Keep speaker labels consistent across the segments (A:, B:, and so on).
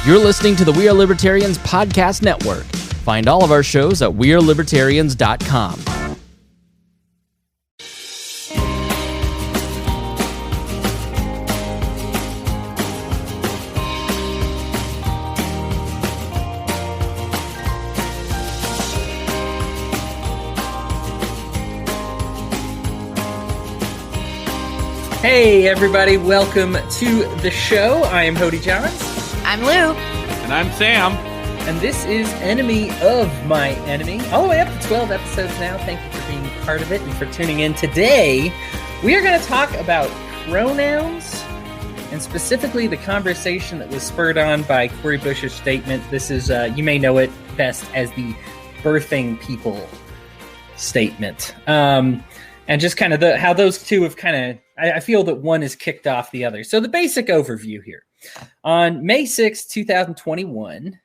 A: You're listening to the We Are Libertarians podcast network. Find all of our shows at wearelibertarians.com.
B: Hey everybody, welcome to the show. I am Hodey Johns.
C: I'm Lou.
D: And I'm Sam.
B: And this is Enemy of My Enemy. All the way up to 12 episodes now. Thank you for being part of it and for tuning in. Today, we are going to talk about pronouns, and specifically the conversation that was spurred on by Cori Bush's statement. This is, you may know it best as the birthing people statement. And just kind of how those two have kind of, I feel that one has kicked off the other. So the basic overview here. On May 6, 2021,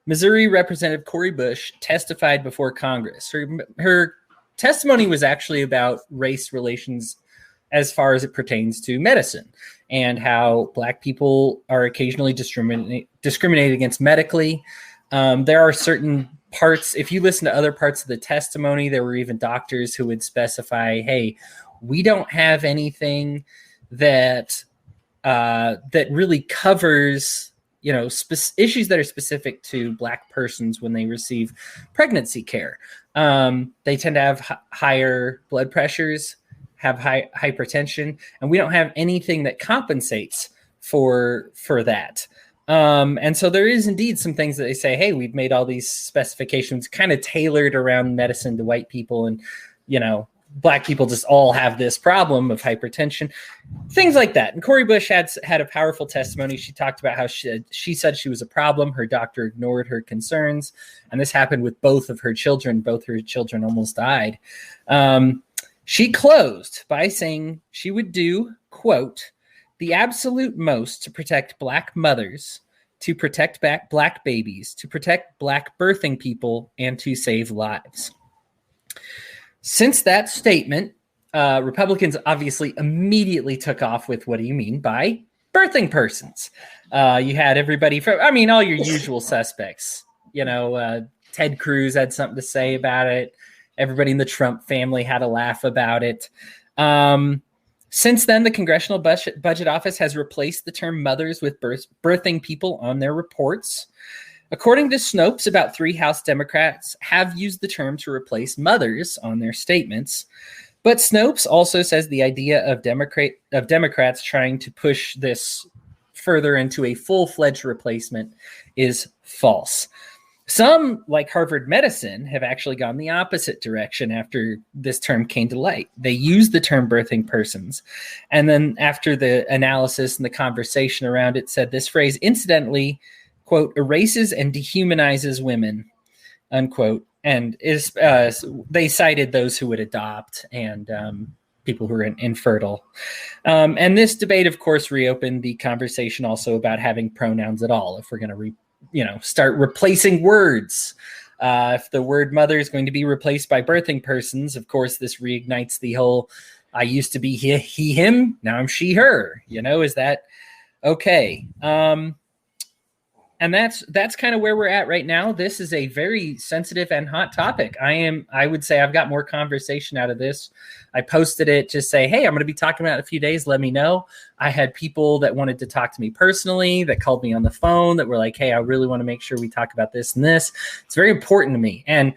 B: Missouri Representative Cori Bush testified before Congress. Her testimony was actually about race relations as far as it pertains to medicine and how Black people are occasionally discriminated against medically. There are certain parts, if you listen to other parts of the testimony, there were even doctors who would specify, hey, we don't have anything that really covers, issues that are specific to Black persons when they receive pregnancy care. They tend to have higher blood pressures, have hypertension, and we don't have anything that compensates for that. And so there is indeed some things that they say, hey, we've made all these specifications kind of tailored around medicine to white people, and, Black people just all have this problem of hypertension, things like that. And Cori Bush had a powerful testimony. She talked about how she said she was a problem. Her doctor ignored her concerns. And this happened with both of her children. Both her children almost died. She closed by saying she would do, quote, the absolute most to protect Black mothers, to protect Black babies, to protect Black birthing people, and to save lives. Since that statement, Republicans obviously immediately took off with, what do you mean by birthing persons? You had everybody from, all your usual suspects. Ted Cruz had something to say about it. Everybody in the Trump family had a laugh about it. Since then, the Congressional Budget Office has replaced the term mothers with birthing people on their reports. According to Snopes, about 3 House Democrats have used the term to replace mothers on their statements. But Snopes also says the idea of Democrats trying to push this further into a full-fledged replacement is false. Some, like Harvard Medicine, have actually gone the opposite direction after this term came to light. They used the term birthing persons. And then after the analysis and the conversation around it said this phrase, incidentally, quote, erases and dehumanizes women, unquote. And they cited those who would adopt and people who are infertile. And this debate, of course, reopened the conversation also about having pronouns at all. If we're going to start replacing words. If the word mother is going to be replaced by birthing persons, of course, this reignites the whole, I used to be he, him, now I'm she, her. Is that okay? And that's kind of where we're at right now. This is a very sensitive and hot topic. I would say I've got more conversation out of this. I posted it to say, hey, I'm going to be talking about it in a few days. Let me know. I had people that wanted to talk to me personally, that called me on the phone, that were like, hey, I really want to make sure we talk about this and this. It's very important to me. And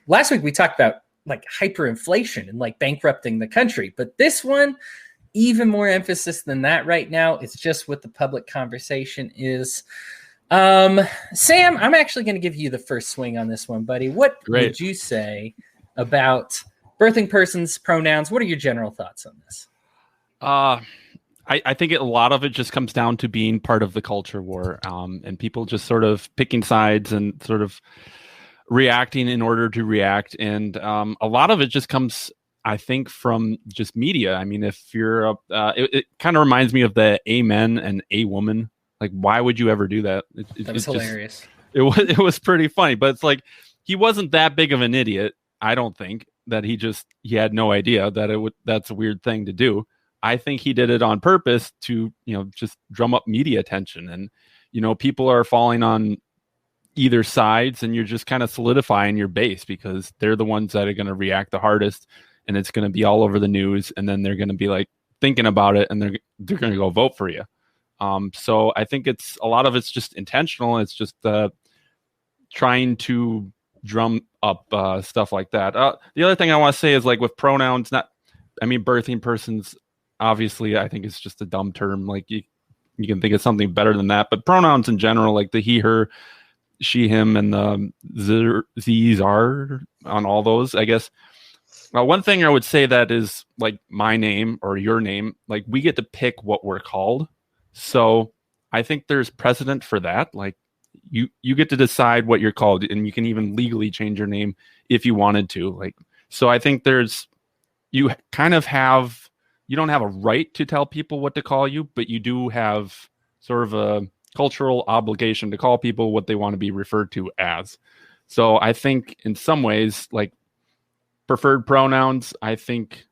B: last week we talked about like hyperinflation and like bankrupting the country. But this one, even more emphasis than that right now. It's just what the public conversation is. Sam, I'm actually going to give you the first swing on this one, buddy. What would you say about birthing persons, pronouns? What are your general thoughts on this?
D: I think a lot of it just comes down to being part of the culture war, and people just sort of picking sides and sort of reacting in order to react. And a lot of it just comes, I think, from just media. If you're it kind of reminds me of the amen and a woman. Like, why would you ever do that?
B: That was hilarious.
D: It was pretty funny, but it's like, he wasn't that big of an idiot. I don't think that he had no idea that that's a weird thing to do. I think he did it on purpose to, just drum up media attention. And, people are falling on either sides, and you're just kind of solidifying your base because they're the ones that are going to react the hardest, and it's going to be all over the news, and then they're going to be like thinking about it, and they're going to go vote for you. So I think a lot of it's just intentional. It's just trying to drum up stuff like that. The other thing I want to say is like with pronouns, birthing persons, obviously I think it's just a dumb term. Like you can think of something better than that, but pronouns in general, like the he, her, she, him, and the these are on all those, I guess. One thing I would say that is like my name or your name, like we get to pick what we're called. So I think there's precedent for that. Like you get to decide what you're called, and you can even legally change your name if you wanted to. Like, so I think you don't have a right to tell people what to call you, but you do have sort of a cultural obligation to call people what they want to be referred to as. So I think in some ways, like preferred pronouns, I think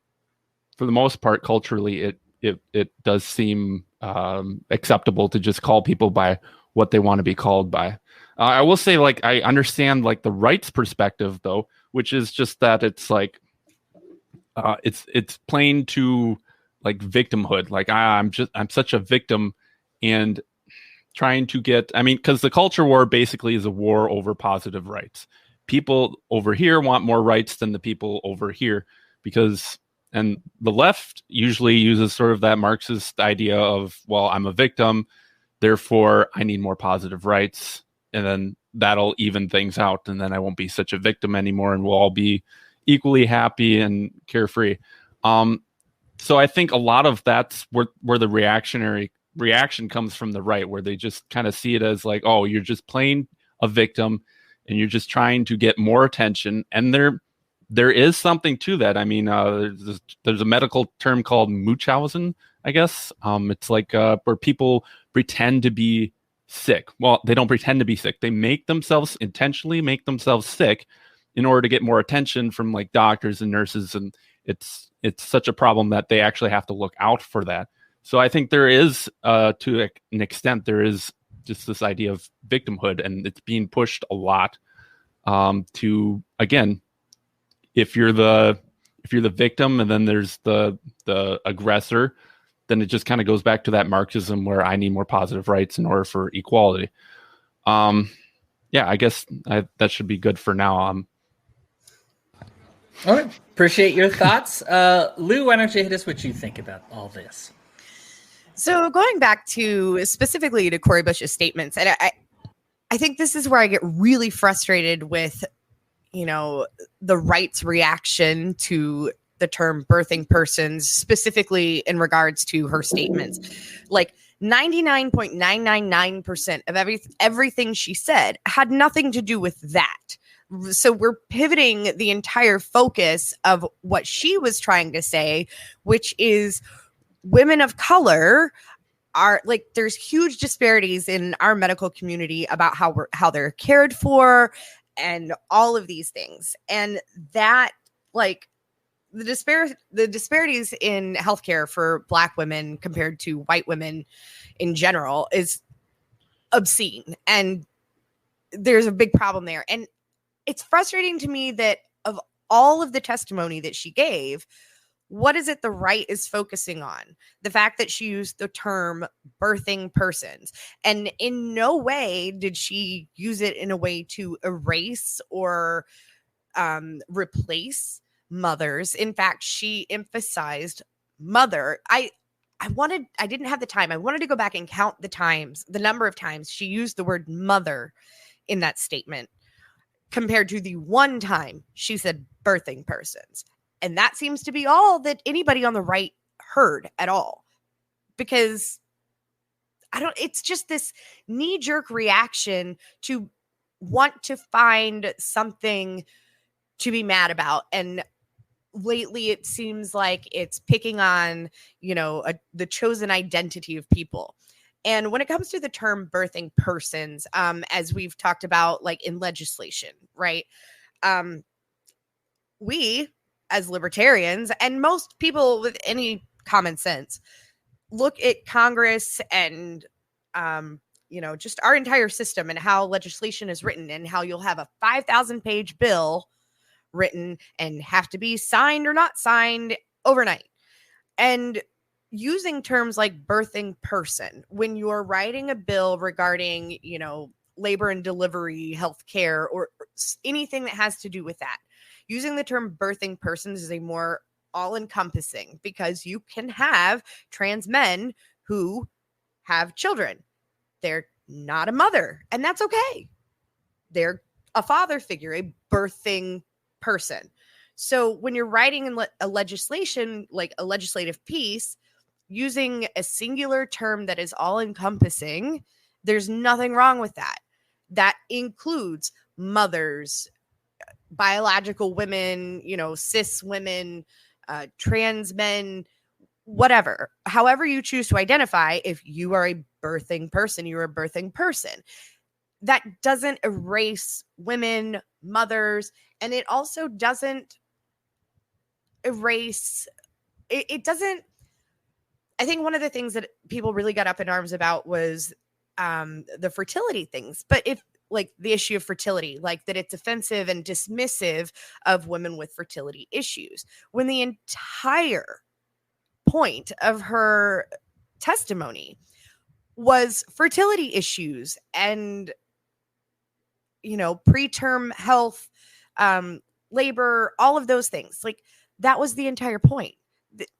D: for the most part, culturally, it does seem acceptable to just call people by what they want to be called by. I will say, like, I understand like the rights perspective though, which is just that it's like it's plain to like victimhood. Like I'm such a victim, and trying to get, because the culture war basically is a war over positive rights. People over here want more rights than the people over here and the left usually uses sort of that Marxist idea of, well, I'm a victim, therefore I need more positive rights, and then that'll even things out, and then I won't be such a victim anymore, and we'll all be equally happy and carefree. So I think a lot of that's where the reaction comes from the right, where they just kind of see it as like, oh, you're just plain a victim, and you're just trying to get more attention. And there is something to that. There's a medical term called Munchausen, I guess. It's like where people pretend to be sick. Well, they don't pretend to be sick. They intentionally make themselves sick in order to get more attention from like doctors and nurses. And it's such a problem that they actually have to look out for that. So I think there is, to an extent, there is just this idea of victimhood, and it's being pushed a lot to, again, if you're the victim and then there's the aggressor, then it just kind of goes back to that Marxism where I need more positive rights in order for equality. I guess that should be good for now.
B: All right. Appreciate your thoughts. Lou, why don't you hit us what you think about all this?
C: So going back specifically to Cori Bush's statements, and I think this is where I get really frustrated with, the right's reaction to the term birthing persons, specifically in regards to her statements. Like 99.999% of everything she said had nothing to do with that. So we're pivoting the entire focus of what she was trying to say, which is women of color are like, there's huge disparities in our medical community about how they're cared for and all of these things. And that, like, the disparities in healthcare for Black women compared to white women in general is obscene. And there's a big problem there. And it's frustrating to me that of all of the testimony that she gave, what is it the right is focusing on? The fact that she used the term birthing persons. And in no way did she use it in a way to erase or replace mothers. In fact, she emphasized mother. I didn't have the time. I wanted to go back and count the number of times she used the word mother in that statement compared to the one time she said birthing persons. And that seems to be all that anybody on the right heard at all, because it's just this knee-jerk reaction to want to find something to be mad about. And lately it seems like it's picking on, the chosen identity of people. And when it comes to the term birthing persons, as we've talked about, like in legislation, right? We, as libertarians, and most people with any common sense, look at Congress and, just our entire system and how legislation is written, and how you'll have a 5,000-page bill written and have to be signed or not signed overnight. And using terms like birthing person when you're writing a bill regarding, labor and delivery, healthcare, or anything that has to do with that. Using the term birthing persons is a more all-encompassing, because you can have trans men who have children. They're not a mother, and that's okay. They're a father figure, a birthing person. So when you're writing in a legislation, like a legislative piece, using a singular term that is all-encompassing, there's nothing wrong with that. That includes mothers, biological women, cis women, trans men, whatever. However you choose to identify, if you are a birthing person, you're a birthing person. That doesn't erase women, mothers, and it also doesn't erase, it doesn't, I think one of the things that people really got up in arms about was the fertility things. But if, like, the issue of fertility, like that it's offensive and dismissive of women with fertility issues, when the entire point of her testimony was fertility issues and, preterm health, labor, all of those things. Like, that was the entire point.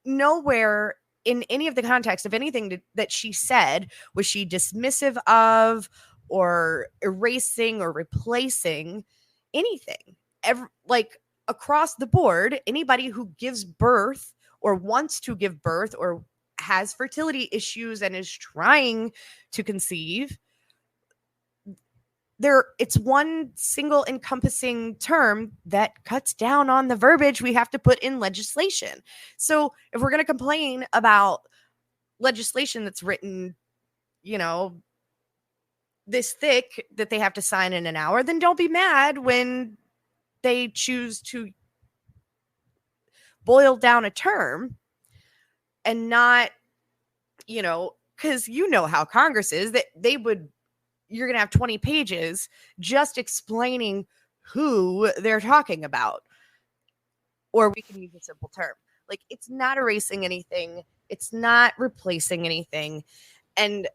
C: Nowhere in any of the context of anything that she said was she dismissive of or erasing or replacing anything. Across the board, anybody who gives birth or wants to give birth or has fertility issues and is trying to conceive, it's one single encompassing term that cuts down on the verbiage we have to put in legislation. So if we're going to complain about legislation that's written, this thick that they have to sign in an hour, then don't be mad when they choose to boil down a term and not, because how Congress is, that you're going to have 20 pages just explaining who they're talking about. Or we can use a simple term. Like, it's not erasing anything. It's not replacing anything. And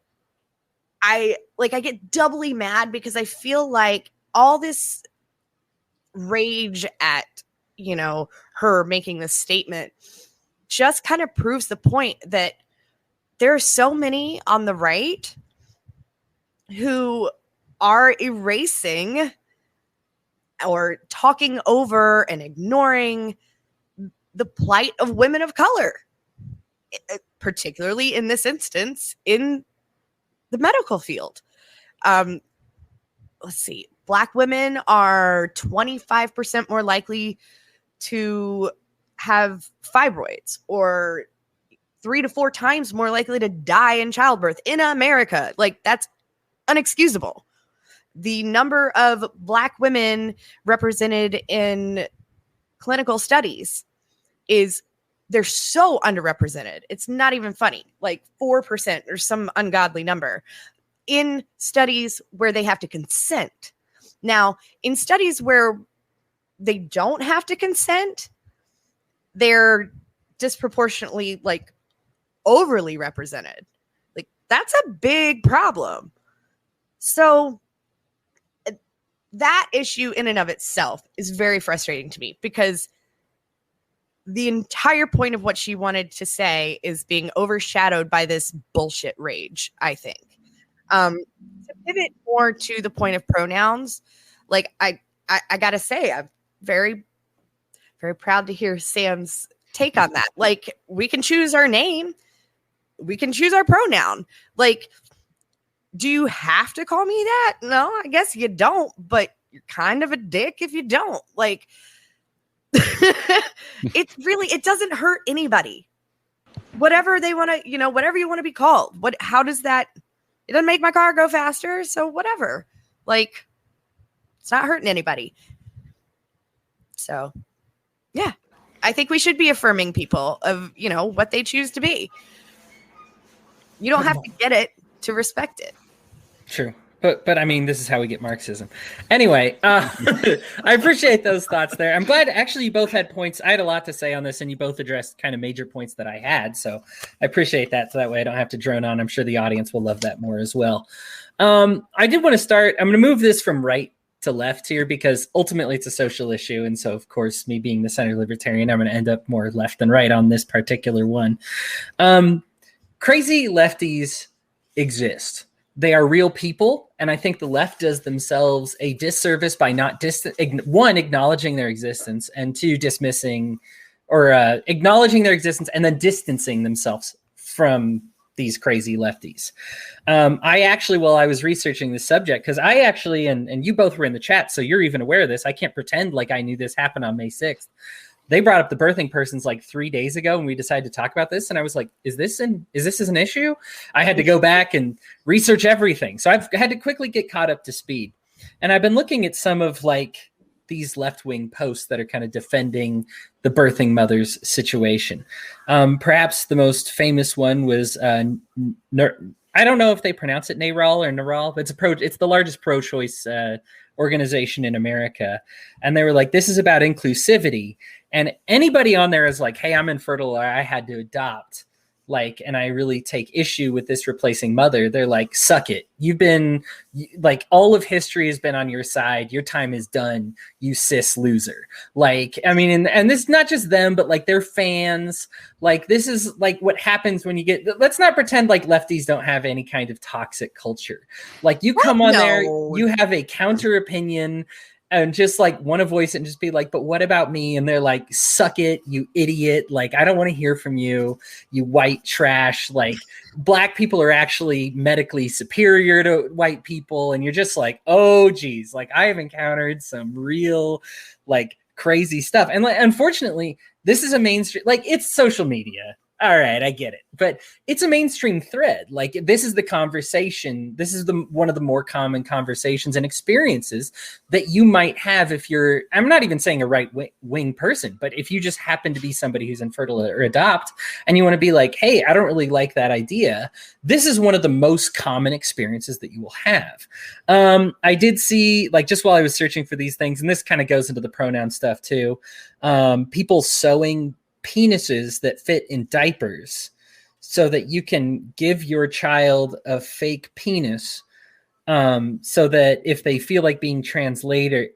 C: I get doubly mad because I feel like all this rage at, her making this statement just kind of proves the point that there are so many on the right who are erasing or talking over and ignoring the plight of women of color, particularly in this instance in the medical field. Let's see. Black women are 25% more likely to have fibroids, or 3 to 4 times more likely to die in childbirth in America. Like, that's unexcusable. The number of Black women represented in clinical studies they're so underrepresented. It's not even funny. Like 4% or some ungodly number in studies where they have to consent. Now, in studies where they don't have to consent, they're disproportionately, overly represented. Like, that's a big problem. So that issue in and of itself is very frustrating to me, because the entire point of what she wanted to say is being overshadowed by this bullshit rage, I think. To pivot more to the point of pronouns, I gotta say, I'm very, very proud to hear Sam's take on that. Like, we can choose our name. We can choose our pronoun. Do you have to call me that? No, I guess you don't, but you're kind of a dick if you don't. It doesn't hurt anybody. Whatever they want to, whatever you want to be called. How does that, it doesn't make my car go faster, so whatever. It's not hurting anybody. So, yeah. I think we should be affirming people of, what they choose to be. You don't have to get it to respect it.
B: True. But I mean, this is how we get Marxism. Anyway, I appreciate those thoughts there. I'm glad actually you both had points. I had a lot to say on this, and you both addressed kind of major points that I had. So I appreciate that. So that way I don't have to drone on. I'm sure the audience will love that more as well. I did want to start. I'm going to move this from right to left here because ultimately it's a social issue. And so, of course, me being the center libertarian, I'm going to end up more left than right on this particular one. Crazy lefties exist. They are real people, and I think the left does themselves a disservice by not one, acknowledging their existence, and two, dismissing or acknowledging their existence and then distancing themselves from these crazy lefties. I actually, while I was researching this subject, because I actually, and you both were in the chat, so you're even aware of this. I can't pretend like I knew this happened on May 6th. They brought up the birthing persons like 3 days ago, and we decided to talk about this. And I was like, is this an issue? I had to go back and research everything. So I've had to quickly get caught up to speed. And I've been looking at some of like these left-wing posts that are kind of defending the birthing mothers situation. Perhaps the most famous one was, I don't know if they pronounce it Naral or Naral, but it's the largest pro-choice organization in America. And they were like, this is about inclusivity. And anybody on there is like, hey, I'm infertile, or I had to adopt. Like, and I really take issue with this replacing mother. They're like, suck it. You've been like, all of history has been on your side. Your time is done, you cis loser. Like, I mean, and this is not just them, but like their fans. Like, this is like what happens when you get, let's not pretend like lefties don't have any kind of toxic culture. Like, you come on there, you have a counter opinion, and just like want to voice it and just be like, but what about me? And they're like, suck it, you idiot. Like, I don't want to hear from you, you white trash. Like, black people are actually medically superior to white people. And you're just like, oh, geez, like I have encountered some real like crazy stuff. And like, unfortunately, this is a mainstream, like it's social media. All right, I get it. But it's a mainstream thread. Like, this is the conversation. This is one of the more common conversations and experiences that you might have if you're, I'm not even saying a right wing person, but if you just happen to be somebody who's infertile or adopt, and you want to be like, hey, I don't really like that idea. This is one of the most common experiences that you will have. I did see, like, just while I was searching for these things, and this kind of goes into the pronoun stuff too, people sewing penises that fit in diapers so that you can give your child a fake penis, so that if they feel like being trans later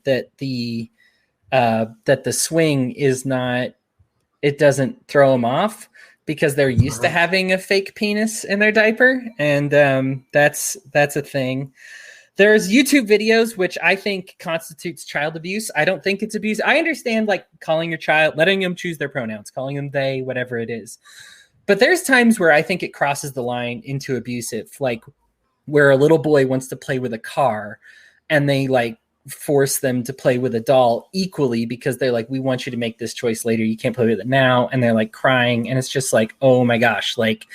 B: that the swing is not, it doesn't throw them off because they're used to having a fake penis in their diaper. And that's a thing. There's YouTube videos, which I think constitutes child abuse. I don't think it's abuse. I understand like calling your child, letting them choose their pronouns, calling them they, whatever it is. But there's times where I think it crosses the line into abusive, like where a little boy wants to play with a car and they like force them to play with a doll equally because they're like, we want you to make this choice later. You can't play with it now. And they're like crying. And it's just like, oh my gosh, like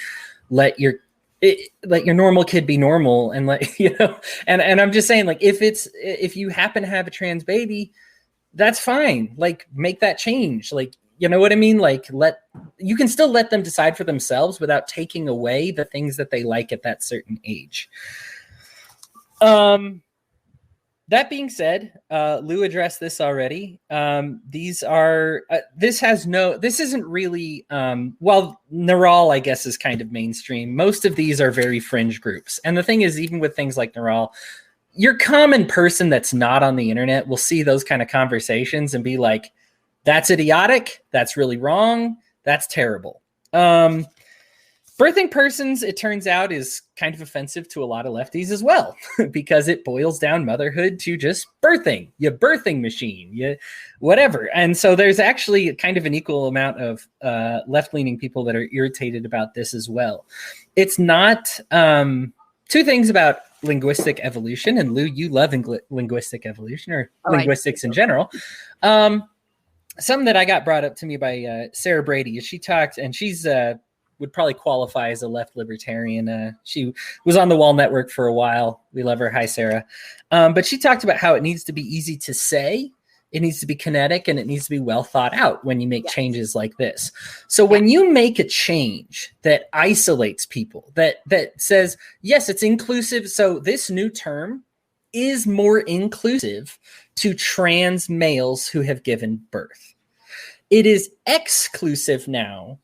B: let your normal kid be normal. And like, you know, and I'm just saying, like, if you happen to have a trans baby, that's fine. Like, make that change. Like, you know what I mean? Like, you can still let them decide for themselves without taking away the things that they like at that certain age. That being said, Lou addressed this already. This isn't really, well, Naral, I guess, is kind of mainstream. Most of these are very fringe groups. And the thing is, even with things like Naral, your common person that's not on the internet will see those kind of conversations and be like, that's idiotic. That's really wrong. That's terrible. Birthing persons, it turns out, is kind of offensive to a lot of lefties as well, because it boils down motherhood to just birthing, your birthing machine, whatever. And so there's actually kind of an equal amount of left-leaning people that are irritated about this as well. It's not two things about linguistic evolution, and Lou, you love linguistic evolution or linguistics in general. Something that I got brought up to me by Sarah Brady is she talked, and she's would probably qualify as a left libertarian. She was on the Wall Network for a while. We love her. Hi, Sarah. But she talked about how it needs to be easy to say It needs to be kinetic, and it needs to be well thought out when you make changes like this. So when you make a change that isolates people, that says, yes, it's inclusive. So this new term is more inclusive to trans males who have given birth. It is exclusive now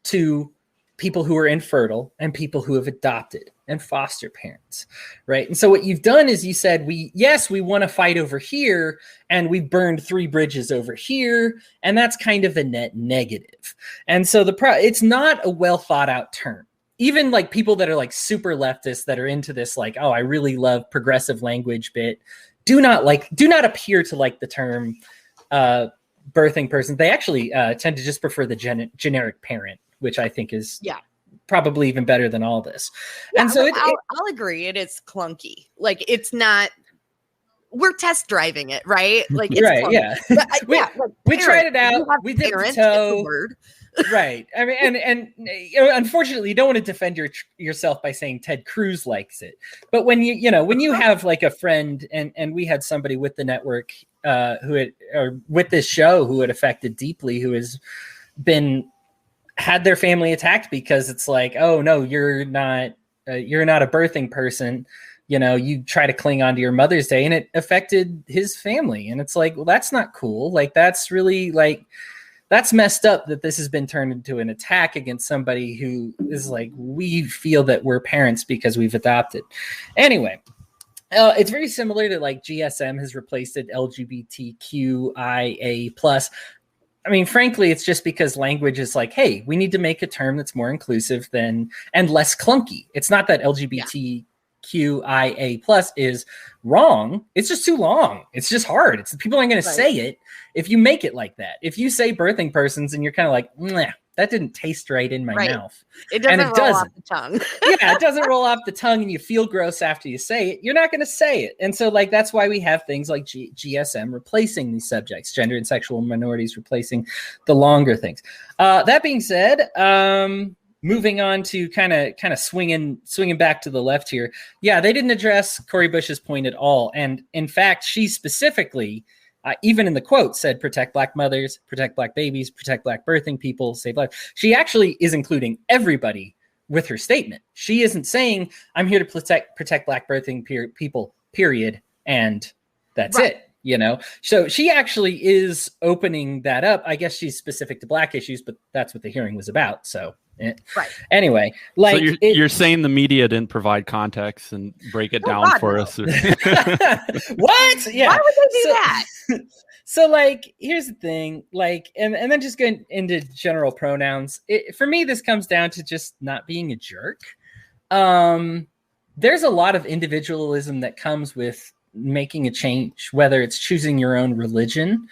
B: to people who are infertile and people who have adopted and foster parents, right? And so what you've done is you said, we want to fight over here, and we burned 3 bridges over here, and that's kind of a net negative. And so it's not a well thought out term. Even like people that are like super leftists that are into this, like, oh, I really love progressive language bit, do not appear to like the term birthing person. They actually tend to just prefer the generic parent, which I think is probably even better than all this.
C: Yeah,
B: and so
C: I'll agree. It is clunky. Like, it's not. We're test driving it, right? Like, it's
B: right,
C: clunky.
B: But, we tried it out. We did the toe. Right. I mean, and unfortunately, you don't want to defend yourself by saying Ted Cruz likes it. But when you have like a friend, and we had somebody with the network with this show who had affected deeply, who has had their family attacked because it's like, oh no, you're not a birthing person. You try to cling on to your Mother's Day, and it affected his family. And it's like, well, that's not cool. Like, that's really like, that's messed up that this has been turned into an attack against somebody who is like, we feel that we're parents because we've adopted. Anyway, it's very similar to like GSM has replaced it LGBTQIA+. I mean, frankly, it's just because language is like, hey, we need to make a term that's more inclusive and less clunky. It's not that LGBTQIA+ is wrong. It's just too long. It's just hard. People aren't going to say it if you make it like that. If you say birthing persons and you're kind of like, that didn't taste right in my mouth.
C: It doesn't roll off the tongue.
B: Yeah, it doesn't roll off the tongue, and you feel gross after you say it. You're not going to say it. And so like, that's why we have things like GSM replacing these subjects, gender and sexual minorities replacing the longer things. That being said, moving on to kind of swinging back to the left here. Yeah, they didn't address Cori Bush's point at all. And in fact, she specifically, even in the quote, said, protect Black mothers, protect Black babies, protect Black birthing people, save lives. She actually is including everybody with her statement. She isn't saying, I'm here to protect Black birthing people, period, and that's it. So she actually is opening that up. I guess she's specific to Black issues, but that's what the hearing was about. So anyway, like,
D: so you're saying the media didn't provide context and break it down for us.
B: What? Yeah.
C: Why would they do that?
B: So like, here's the thing, like, and then just going into general pronouns. For me, this comes down to just not being a jerk. There's a lot of individualism that comes with making a change, whether it's choosing your own religion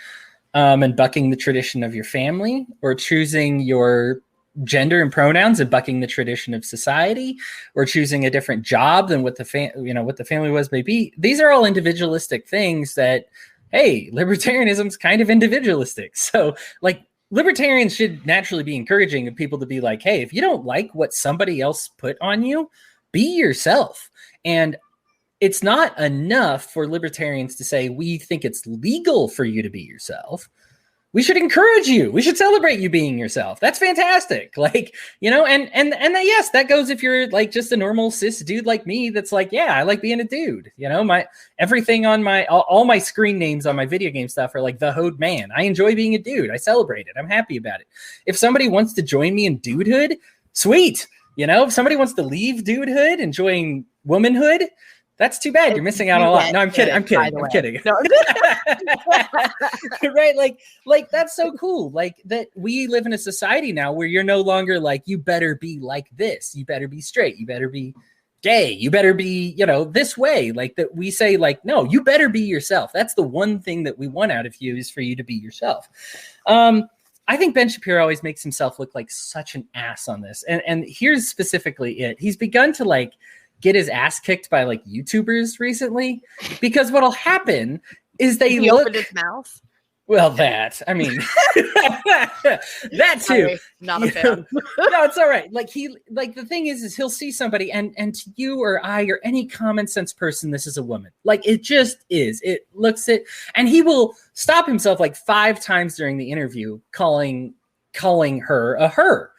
B: and bucking the tradition of your family, or choosing your gender and pronouns and bucking the tradition of society, or choosing a different job than what the family was maybe. These are all individualistic things that, hey, libertarianism's kind of individualistic. So like, libertarians should naturally be encouraging of people to be like, hey, if you don't like what somebody else put on you, be yourself. And it's not enough for libertarians to say, we think it's legal for you to be yourself. We should encourage you. We should celebrate you being yourself. That's fantastic. Like, and yes, that goes if you're like just a normal cis dude like me. That's like, yeah, I like being a dude. My everything on all my screen names on my video game stuff are like the Hodey man. I enjoy being a dude. I celebrate it. I'm happy about it. If somebody wants to join me in dudehood, sweet. If somebody wants to leave dudehood and join womanhood, that's too bad. You're missing out on a lot. No, I'm kidding. I'm kidding. No. Right? Like that's so cool. Like that we live in a society now where you're no longer like, you better be like this. You better be straight. You better be gay. You better be, this way. Like that we say like, no, you better be yourself. That's the one thing that we want out of you, is for you to be yourself. I think Ben Shapiro always makes himself look like such an ass on this. And here's specifically it. He's begun to like get his ass kicked by like YouTubers recently, because what'll happen is
C: he opened his mouth.
B: Well, that that too.
C: Sorry, not a fan.
B: No, it's all right. Like the thing is he'll see somebody and to you or I or any common sense person, this is a woman. Like it just is. It looks it, and he will stop himself like 5 times during the interview, calling her a her.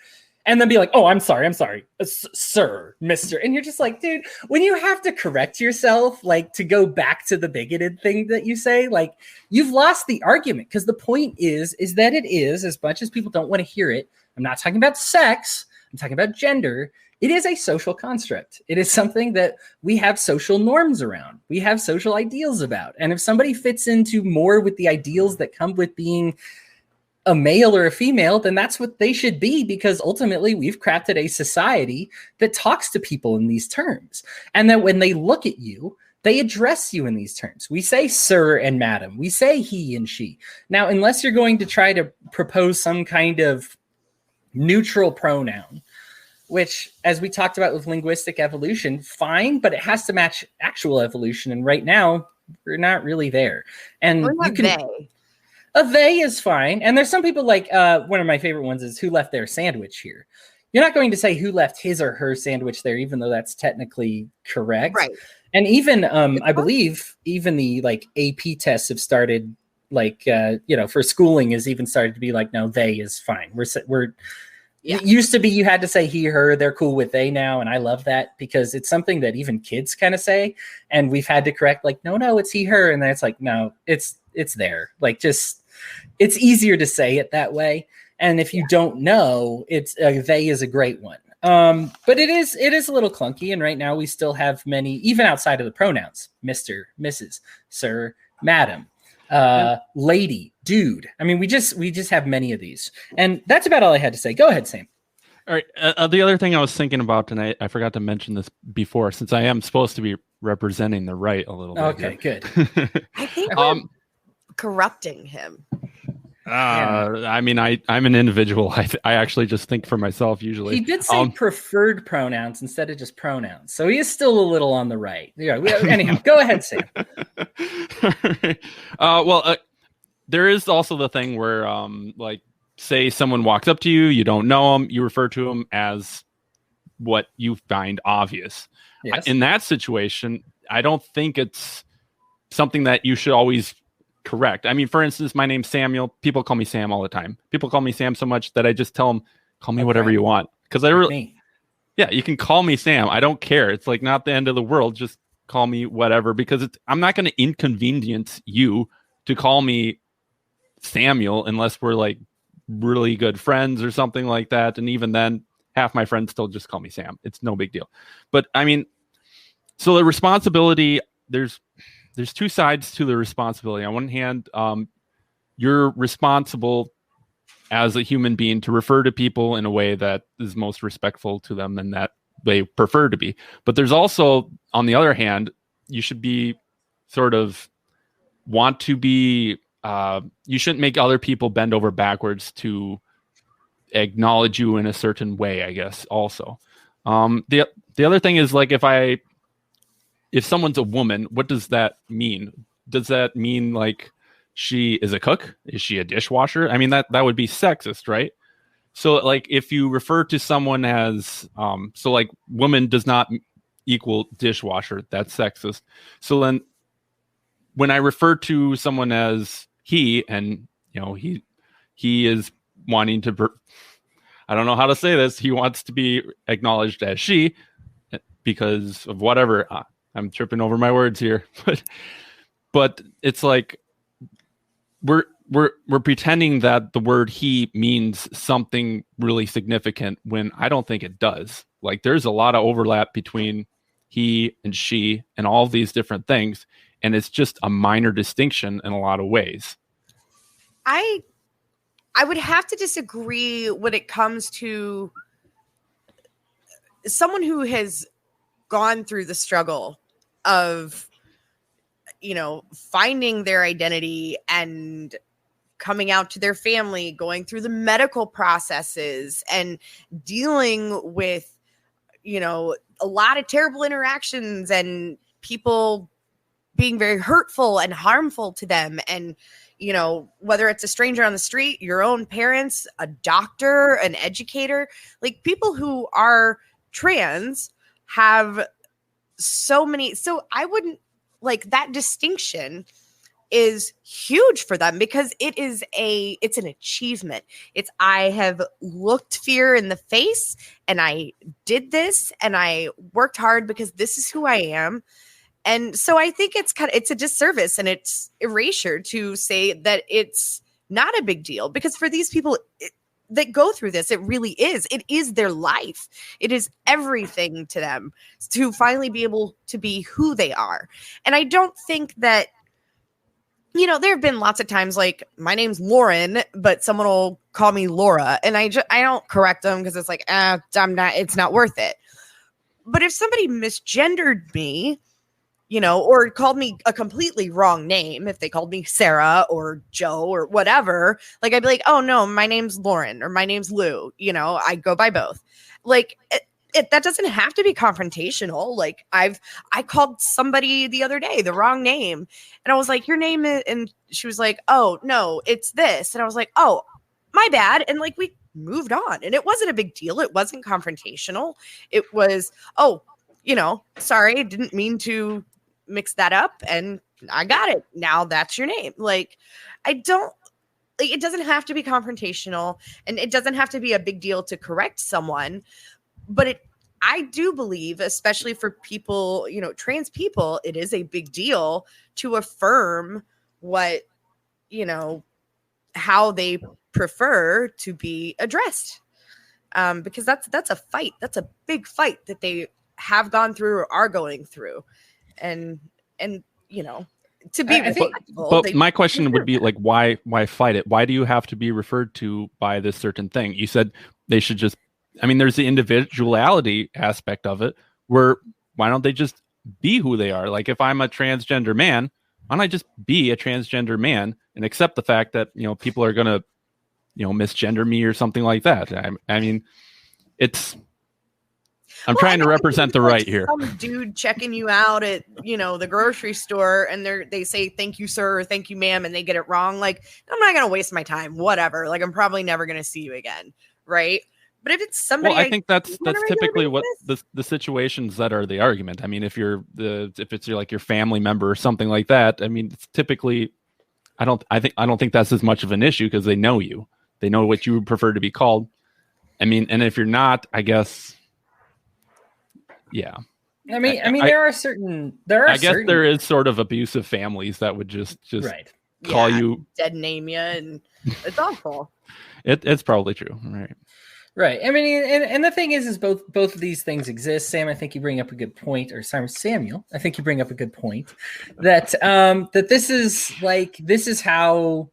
B: And then be like, oh, I'm sorry, sir, mister. And you're just like, dude, when you have to correct yourself, like to go back to the bigoted thing that you say, like you've lost the argument. Because the point is that it is, as much as people don't want to hear it, I'm not talking about sex, I'm talking about gender. It is a social construct. It is something that we have social norms around. We have social ideals about. And if somebody fits into more with the ideals that come with being a male or a female, then that's what they should be, because ultimately we've crafted a society that talks to people in these terms. And that when they look at you, they address you in these terms. We say sir and madam. We say he and she. Now, unless you're going to try to propose some kind of neutral pronoun, which, as we talked about with linguistic evolution, fine, but it has to match actual evolution. And right now, we're not really there. And you can... A they is fine. And there's some people like, one of my favorite ones is who left their sandwich here. You're not going to say who left his or her sandwich there, even though that's technically correct.
C: Right.
B: And even, I believe even the like AP tests have started like, for schooling is even started to be like, no, they is fine. It used to be you had to say he, her, they're cool with they now. And I love that because it's something that even kids kind of say. And we've had to correct like, no, it's he, her. And then it's like, no, it's there. Like it's easier to say it that way. And if you don't know, it's they is a great one. But it is a little clunky. And right now we still have many, even outside of the pronouns, Mr., Mrs., sir, madam, lady, dude. I mean, we just have many of these. And that's about all I had to say. Go ahead, Sam.
D: All right. The other thing I was thinking about tonight, I forgot to mention this before, since I am supposed to be representing the right a little bit.
B: Okay, good.
C: I think we're corrupting him.
D: I mean, I'm an individual. I actually just think for myself usually.
B: He did say preferred pronouns instead of just pronouns, so he is still a little on the right. Yeah. Anyhow, go ahead, Sam.
D: There is also the thing where, like, say someone walks up to you, you don't know them, you refer to them as what you find obvious.
B: Yes.
D: In that situation, I don't think it's something that you should always correct. I mean, for instance, my name's Samuel. People call me Sam all the time. People call me Sam so much that I just tell them, call me whatever you want. Because you can call me Sam. I don't care. It's like not the end of the world. Just call me whatever, because I'm not going to inconvenience you to call me Samuel unless we're like really good friends or something like that. And even then, half my friends still just call me Sam. It's no big deal. But I mean, so the responsibility, there's 2 sides to the responsibility. On one hand, you're responsible as a human being to refer to people in a way that is most respectful to them and that they prefer to be. But there's also, on the other hand, you should be sort of want to be, you shouldn't make other people bend over backwards to acknowledge you in a certain way, I guess, also. The other thing is, like, if someone's a woman, what does that mean? Does that mean like she is a cook? Is she a dishwasher? I mean, that would be sexist, right? So like if you refer to someone as, so like woman does not equal dishwasher, that's sexist. So then when I refer to someone as he, and he is wanting to, I don't know how to say this. He wants to be acknowledged as she because of whatever. I'm tripping over my words here, but it's like we're pretending that the word he means something really significant when I don't think it does. Like there's a lot of overlap between he and she and all of these different things, and it's just a minor distinction in a lot of ways.
C: I would have to disagree when it comes to someone who has gone through the struggle of, finding their identity and coming out to their family, going through the medical processes and dealing with, a lot of terrible interactions and people being very hurtful and harmful to them. And, you know, whether it's a stranger on the street, your own parents, a doctor, an educator, like people who are trans have so many. So I wouldn't like that distinction is huge for them because it's an achievement. It's, I have looked fear in the face and I did this and I worked hard because this is who I am. And so I think it's a disservice and it's erasure to say that it's not a big deal, because for these people that go through this, it really is. It is their life. It is everything to them to finally be able to be who they are. And I don't think that, you know, there have been lots of times like my name's Lauren, but someone will call me Laura, and I don't correct them because it's like, it's not worth it. But if somebody misgendered me, you know, or called me a completely wrong name, if they called me Sarah or Joe or whatever, like I'd be like, oh no, my name's Lauren or my name's Lou. You know, I go by both. Like that doesn't have to be confrontational. Like I called somebody the other day the wrong name, and I was like, your name is, and she was like, oh no, it's this. And I was like, oh, my bad. And like, we moved on, and it wasn't a big deal. It wasn't confrontational. It was, oh, you know, sorry, didn't mean to mix that up, and I got it. Now that's your name. Like, it doesn't have to be confrontational, and it doesn't have to be a big deal to correct someone. But I do believe, especially for people, you know, trans people, it is a big deal to affirm what, you know, how they prefer to be addressed. Because that's a fight. That's a big fight that they have gone through or are going through. And you know, to be
D: but my question would be like, why fight it? Why do you have to be referred to by this certain thing? You said they should just, I mean, there's the individuality aspect of it, where why don't they just be who they are? Like, if I'm a transgender man, why don't I just be a transgender man and accept the fact that, you know, people are going to, you know, misgender me or something like that? I mean, I'm trying to represent the right here.
C: Some dude checking you out at, you know, the grocery store, and they say, thank you, sir, or thank you, ma'am, and they get it wrong. Like, I'm not going to waste my time, whatever. Like, I'm probably never going to see you again. Right. But if it's somebody,
D: well, I think that's typically what the situations that are the argument. I mean, if it's like your family member or something like that, I mean, it's typically, I don't think that's as much of an issue because they know you, they know what you would prefer to be called. I mean, and if you're not, I guess, yeah.
B: I mean, there are
D: there is sort of abusive families that would just
B: right.
D: call you,
C: dead name you, and it's awful.
D: It's probably true, right?
B: Right. I mean, and the thing is both of these things exist. Sam, I think you bring up a good point, or Samuel, I think you bring up a good point that that this is how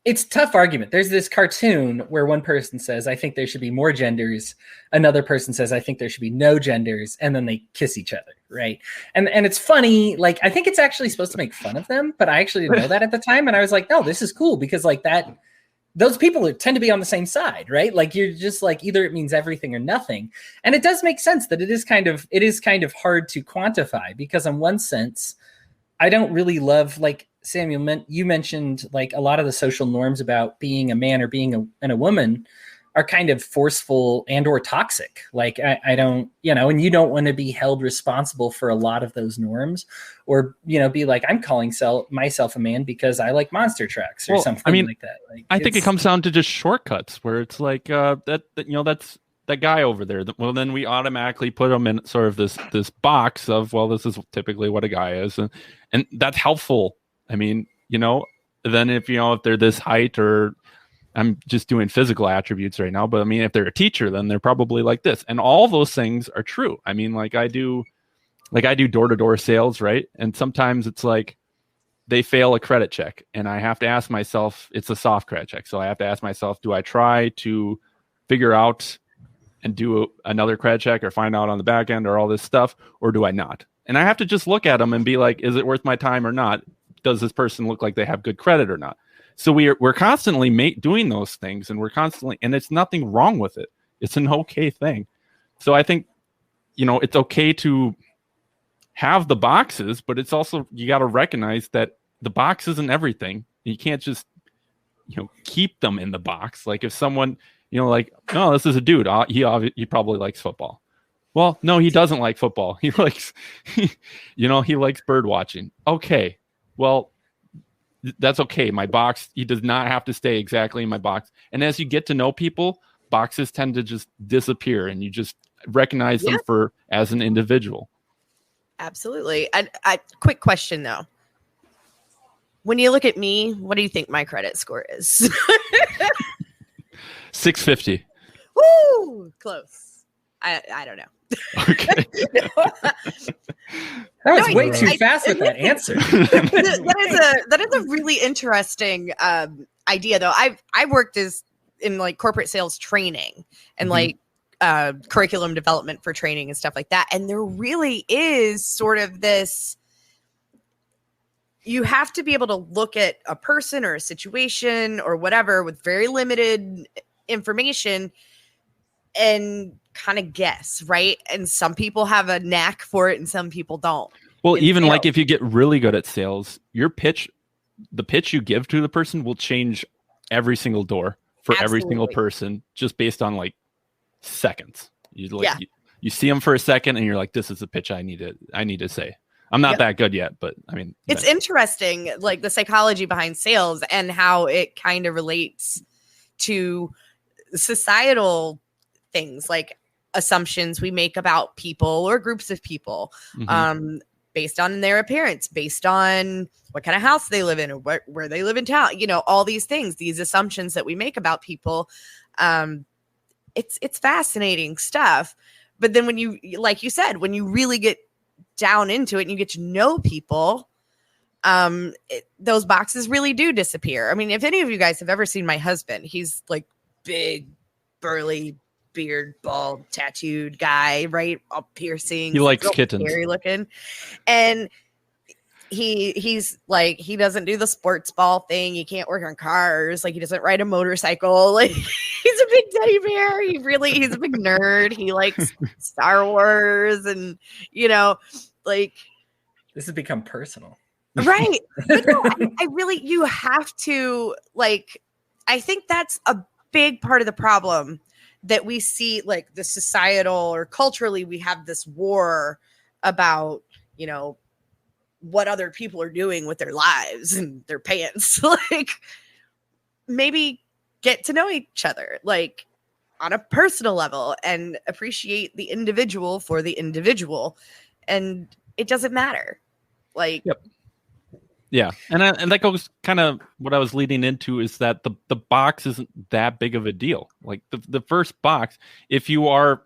B: it's a tough argument. There's this cartoon where one person says, I think there should be more genders. Another person says, I think there should be no genders. And then they kiss each other. Right. And it's funny. Like, I think it's actually supposed to make fun of them, but I actually didn't know that at the time. And I was like, no, this is cool, because like that, those people tend to be on the same side, right? Like, you're just like, either it means everything or nothing. And it does make sense that it is kind of hard to quantify, because in one sense, I don't really love, like Samuel, you mentioned like a lot of the social norms about being a man or being a woman are kind of forceful and or toxic. Like I don't, you know, and you don't want to be held responsible for a lot of those norms, or, you know, be like, I'm calling myself a man because I like monster trucks or something like that. Like,
D: I think it comes down to just shortcuts, where it's like that you know, that's that guy over there. Well, then we automatically put them in sort of this box of, well, this is typically what a guy is, and that's helpful. I mean, you know, then if they're this height, or I'm just doing physical attributes right now, but I mean, if they're a teacher, then they're probably like this. And all those things are true. I mean, like I do door-to-door sales, right? And sometimes it's like they fail a credit check, and I have to ask myself, it's a soft credit check. So I have to ask myself, do I try to figure out and do another credit check or find out on the back end or all this stuff, or do I not? And I have to just look at them and be like, is it worth my time or not? Does this person look like they have good credit or not? So we're constantly doing those things, and and it's nothing wrong with it. It's an okay thing. So I think, you know, it's okay to have the boxes, but it's also, you got to recognize that the box isn't everything. You can't just, keep them in the box. Like if someone, like, oh, this is a dude. He probably likes football. Well, no, he doesn't like football. He likes, he likes bird watching. Okay. Well, that's okay. My box, he does not have to stay exactly in my box. And as you get to know people, boxes tend to just disappear and you just recognize them as an individual.
C: Absolutely. A quick question though. When you look at me, what do you think my credit score is?
D: 650.
C: Woo! Close. I don't know.
D: Okay.
B: That was way too fast with that answer.
C: that is a really interesting idea, though. I worked in like corporate sales training and like curriculum development for training and stuff like that. And there really is sort of this. You have to be able to look at a person or a situation or whatever with very limited information and kind of guess, right? And some people have a knack for it and some people don't.
D: Well, even like if you get really good at sales, the pitch you give to the person will change every single door for every single person just based on like seconds. You see them for a second and you're like, this is the pitch I need to say. I'm not that good yet, but I mean,
C: it's interesting, like the psychology behind sales and how it kind of relates to societal things like assumptions we make about people or groups of people based on their appearance, based on what kind of house they live in or where they live in town, all these things, these assumptions that we make about people. It's fascinating stuff. But then when you, like you said, when you really get down into it and you get to know people, those boxes really do disappear. I mean, if any of you guys have ever seen my husband, he's like big, burly, beard, bald, tattooed guy, right? All piercings.
D: He likes kittens.
C: Scary looking. And he's like, he doesn't do the sports ball thing. He can't work on cars. Like he doesn't ride a motorcycle. Like he's a big teddy bear. He's a big nerd. He likes Star Wars and, like.
B: This has become personal.
C: Right. But no, I really, you have to like, I think that's a big part of the problem that we see, like the societal or culturally, we have this war about, what other people are doing with their lives and their pants. Like maybe get to know each other, like on a personal level and appreciate the individual for the individual. And it doesn't matter. Like,
D: yep. Yeah. And that goes kind of what I was leading into is that the box isn't that big of a deal. Like the first box, if you are,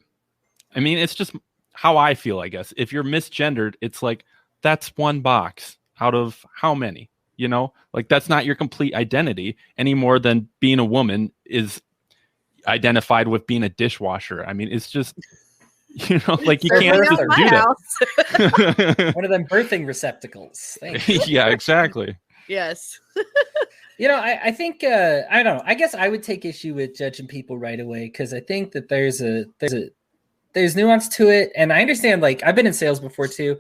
D: I mean, it's just how I feel, I guess. If you're misgendered, it's like, that's one box out of how many, like that's not your complete identity any more than being a woman is identified with being a dishwasher. I mean, it's just, like you can't just do that.
B: One of them birthing receptacles.
D: Yeah, exactly.
C: Yes.
B: I think, I don't know. I guess I would take issue with judging people right away because I think that there's nuance to it. And I understand, like, I've been in sales before too.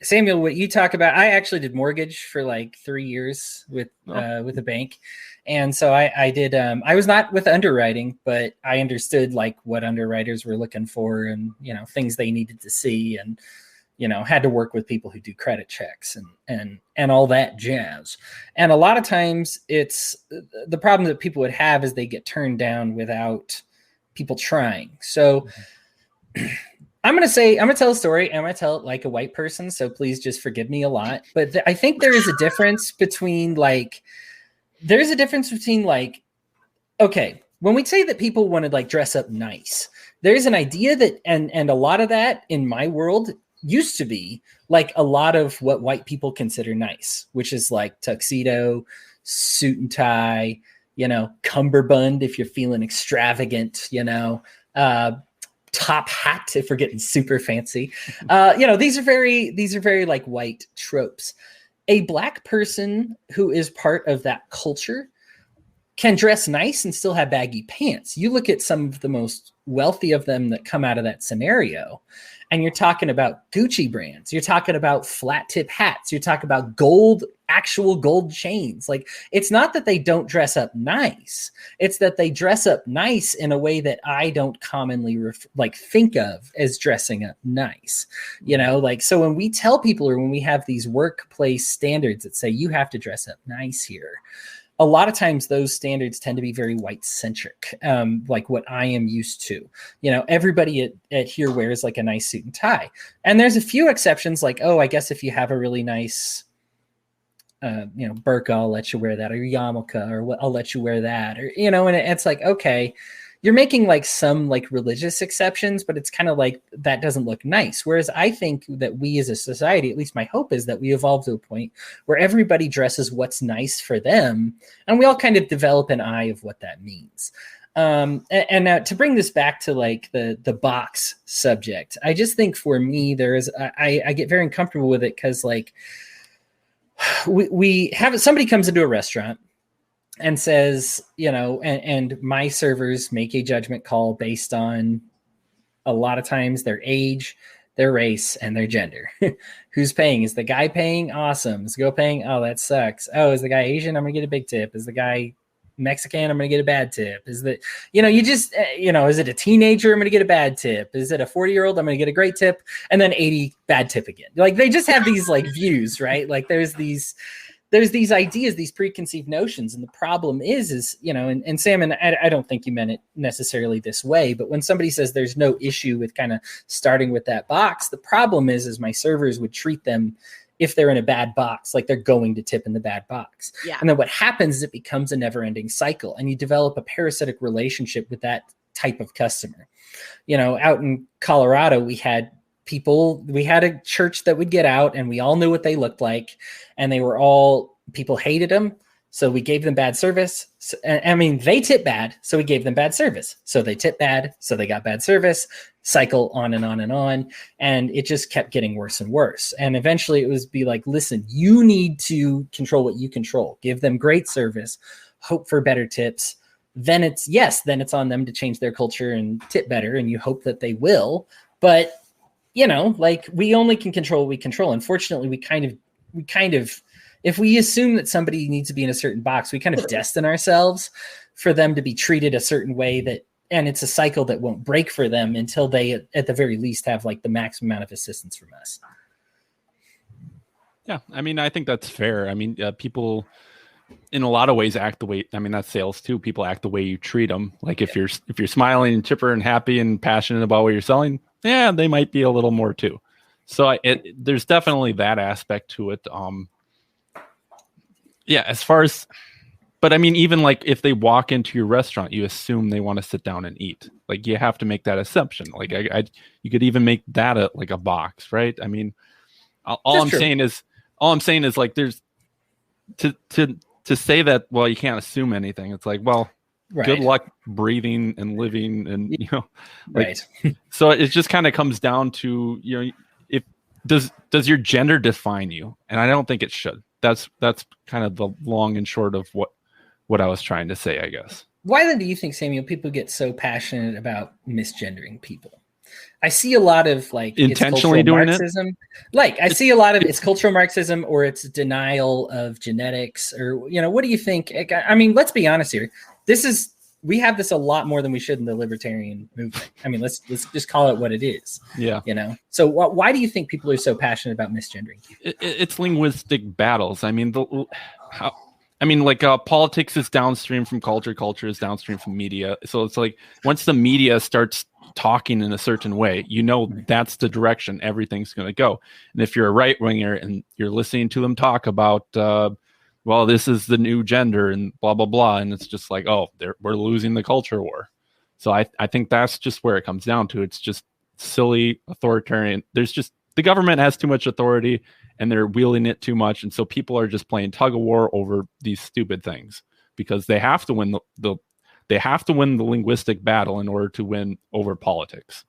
B: Samuel, what you talk about, I actually did mortgage for like 3 years with a bank. And so I did, I was not with underwriting, but I understood like what underwriters were looking for and, things they needed to see and, had to work with people who do credit checks and all that jazz. And a lot of times it's the problem that people would have is they get turned down without people trying. So I'm going to tell a story. I'm going to tell it like a white person. So please just forgive me a lot. But I think there is a difference between okay, when we say that people want to like dress up nice, there's an idea that, and a lot of that in my world used to be like a lot of what white people consider nice, which is like tuxedo, suit and tie, cummerbund if you're feeling extravagant, top hat if we're getting super fancy. These are very like white tropes. A black person who is part of that culture can dress nice and still have baggy pants. You look at some of the most wealthy of them that come out of that scenario, and you're talking about Gucci brands. You're talking about flat tip hats. You're talking about actual gold chains. Like, it's not that they don't dress up nice. It's that they dress up nice in a way that I don't commonly think of as dressing up nice. You know, like, so when we tell people, or when we have these workplace standards that say you have to dress up nice here, a lot of times those standards tend to be very white centric, like what I am used to. You know, everybody at here wears like a nice suit and tie. And there's a few exceptions, like, oh, I guess if you have a really nice, burqa, I'll let you wear that, or yarmulke, or I'll let you wear that, or, you know, and it's like, okay, you're making like some like religious exceptions, but it's kind of like, that doesn't look nice. Whereas I think that we as a society, at least my hope is that we evolve to a point where everybody dresses what's nice for them. And we all kind of develop an eye of what that means. And now to bring this back to like the box subject, I just think for me, I get very uncomfortable with it. Cause like we have somebody comes into a restaurant and says, you know, and my servers make a judgment call based on a lot of times their age, their race, and their gender. Who's paying? Is the guy paying? Awesome. Is the girl paying? Oh, that sucks. Oh, is the guy Asian? I'm gonna get a big tip. Is the guy Mexican? I'm gonna get a bad tip. Is that, you know, you just, is it a teenager? I'm gonna get a bad tip. Is it a 40-year-old? I'm gonna get a great tip, and then 80 bad tip again. Like, they just have these like views, right? Like there's these ideas, these preconceived notions. And the problem is, you know, and Sam, and I don't think you meant it necessarily this way, but when somebody says there's no issue with kind of starting with that box, the problem is my servers would treat them, if they're in a bad box, like they're going to tip in the bad box.
C: Yeah.
B: And then what happens is it becomes a never ending cycle, and you develop a parasitic relationship with that type of customer. You know, out in Colorado, we had a church that would get out, and we all knew what they looked like, and people hated them. So we gave them bad service. They tip bad, so we gave them bad service. So they tip bad, so they got bad service, cycle on and on and on. And it just kept getting worse and worse. And eventually it was be like, listen, you need to control what you control. Give them great service, hope for better tips. Then it's on them to change their culture and tip better. And you hope that they will. But, you know, like, we only can control what we control. Unfortunately, we kind of, if we assume that somebody needs to be in a certain box, we kind of destine ourselves for them to be treated a certain way, and it's a cycle that won't break for them until they, at the very least, have like the maximum amount of assistance from us.
D: Yeah. I mean, I think that's fair. I mean, people in a lot of ways act the way, that's sales too. People act the way you treat them. Like if you're smiling and chipper and happy and passionate about what you're selling, yeah, they might be a little more too. So there's definitely that aspect to it. Yeah, as far as, but I mean, even like if they walk into your restaurant, you assume they want to sit down and eat. Like, you have to make that assumption. Like, you could even make that a box, right? I mean, all I'm saying is like, there's to say that, well, you can't assume anything. It's like, well, right. Good luck breathing and living, and like, right. So it just kind of comes down to, if does your gender define you? And I don't think it should. That's kind of the long and short of what I was trying to say, I guess.
B: Why then do you think, Samuel, people get so passionate about misgendering people? I see a lot of like
D: intentionally doing
B: Marxism. Like, I see a lot of it's cultural Marxism, or it's denial of genetics, or, what do you think? I mean, let's be honest here. We have this a lot more than we should in the libertarian movement. I mean, let's just call it what it is.
D: Yeah.
B: So why do you think people are so passionate about misgendering people?
D: It's linguistic battles. I mean, politics is downstream from culture. Culture is downstream from media. So it's like, once the media starts talking in a certain way, that's the direction everything's going to go. And if you're a right winger and you're listening to them talk about, well, this is the new gender and blah, blah, blah. And it's just like, oh, we're losing the culture war. So I think that's just where it comes down to. It's just silly authoritarian. The government has too much authority and they're wielding it too much. And so people are just playing tug of war over these stupid things because they have to win the linguistic battle in order to win over politics.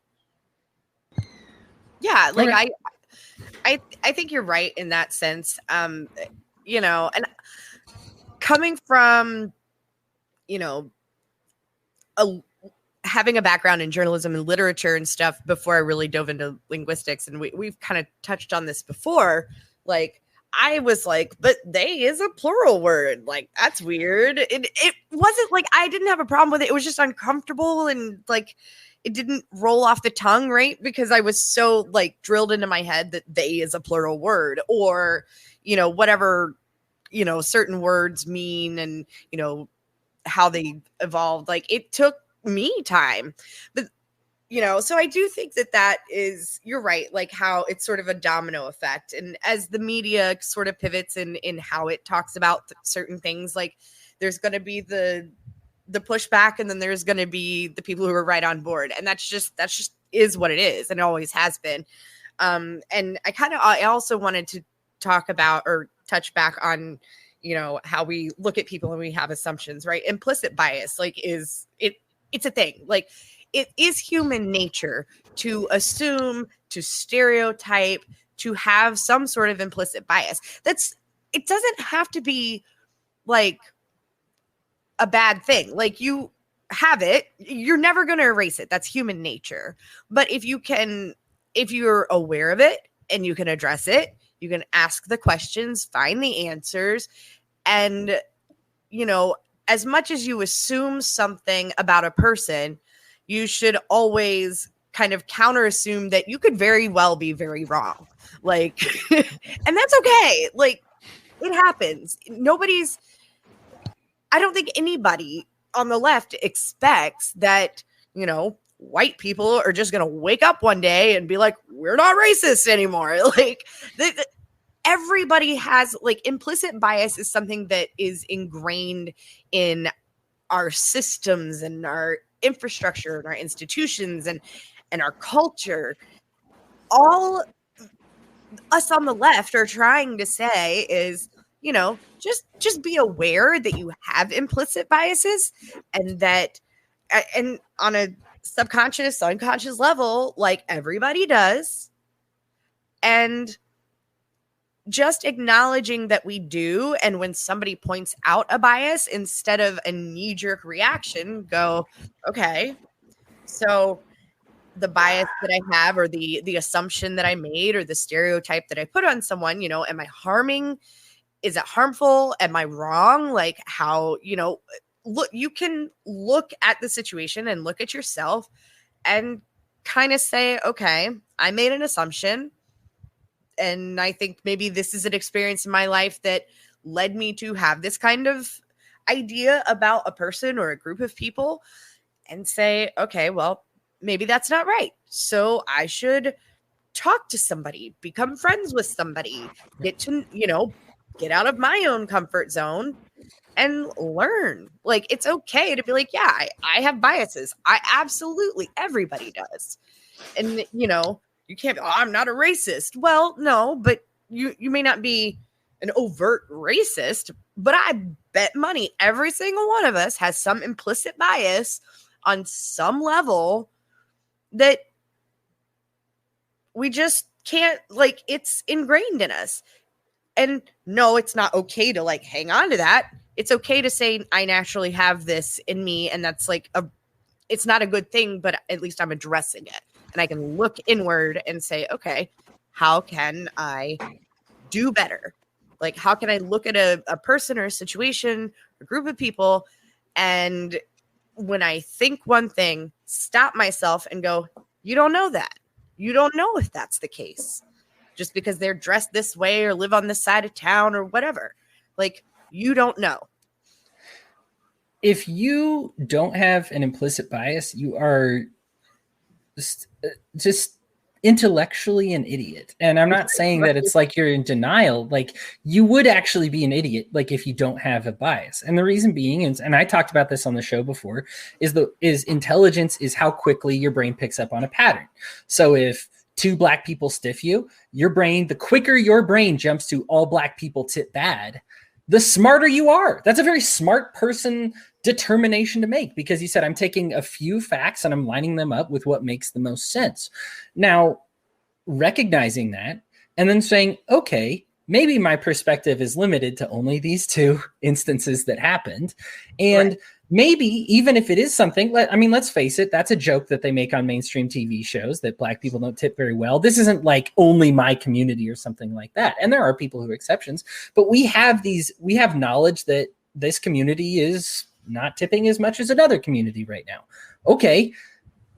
C: Yeah. Like I think you're right in that sense. And coming from you know, having a background in journalism and literature and stuff before I really dove into linguistics, and we've kind of touched on this before, like, I was like, but they is a plural word. Like, that's weird. It wasn't like I didn't have a problem with it. It was just uncomfortable, and like, it didn't roll off the tongue, right? Because I was so like drilled into my head that they is a plural word, or, you know, whatever, you know, certain words mean, and, you know, how they evolved. Like, it took me time. But, you know, so I do think that is, you're right, like how it's sort of a domino effect. And as the media sort of pivots in how it talks about certain things, like there's going to be the pushback, and then there's going to be the people who are right on board. And that's just is what it is. And it always has been. And I also wanted to talk about or touch back on, you know, how we look at people and we have assumptions, right? Implicit bias, like, it's a thing. Like, it is human nature to assume, to stereotype, to have some sort of implicit bias. It doesn't have to be like a bad thing. Like, you have it, you're never going to erase it. That's human nature. But if you're aware of it and you can address it, you can ask the questions, find the answers. And, you know, as much as you assume something about a person, you should always kind of counter assume that you could very well be very wrong. Like, and that's okay. Like, it happens. I don't think anybody on the left expects that, you know, white people are just going to wake up one day and be like, we're not racist anymore. Like, everybody has, like, implicit bias is something that is ingrained in our systems and our infrastructure and our institutions and our culture. All us on the left are trying to say is, you know, just be aware that you have implicit biases, and that, and on a subconscious, unconscious level, like, everybody does. And just acknowledging that we do, and when somebody points out a bias, instead of a knee-jerk reaction, go, okay, so the bias that I have, or the assumption that I made, or the stereotype that I put on someone, you know, am I harming? Is it harmful? Am I wrong? Like, how, you know, look, you can look at the situation and look at yourself and kind of say, okay, I made an assumption, and I think maybe this is an experience in my life that led me to have this kind of idea about a person or a group of people, and say, okay, well, maybe that's not right. So I should talk to somebody, become friends with somebody, get out of my own comfort zone and learn. Like, it's okay to be like, yeah, I have biases. Everybody does. And, you know, you can't be, oh, I'm not a racist. Well, no, but you may not be an overt racist, but I bet money every single one of us has some implicit bias on some level that we just can't, like, it's ingrained in us. And no, it's not okay to, like, hang on to that. It's okay to say, I naturally have this in me, and that's like it's not a good thing, but at least I'm addressing it. And I can look inward and say, okay, how can I do better? Like, how can I look at a person or a situation, a group of people, and when I think one thing, stop myself and go, you don't know that. You don't know if that's the case. Just because they're dressed this way or live on this side of town or whatever. Like, you don't know.
E: If you don't have an implicit bias, you are just intellectually an idiot. And I'm not saying that it's like you're in denial. Like, you would actually be an idiot, like, if you don't have a bias. And the reason being, and I talked about this on the show before, is intelligence is how quickly your brain picks up on a pattern. So if two black people stiff you, the quicker your brain jumps to all black people tip bad, the smarter you are. That's a very smart person determination to make, because you said, I'm taking a few facts and I'm lining them up with what makes the most sense. Now, recognizing that and then saying, okay, maybe my perspective is limited to only these two instances that happened. And maybe even if it is something, let's face it, that's a joke that they make on mainstream TV shows, that Black people don't tip very well. This isn't like only my community or something like that. And there are people who are exceptions, but we have knowledge that this community is not tipping as much as another community right now. Okay.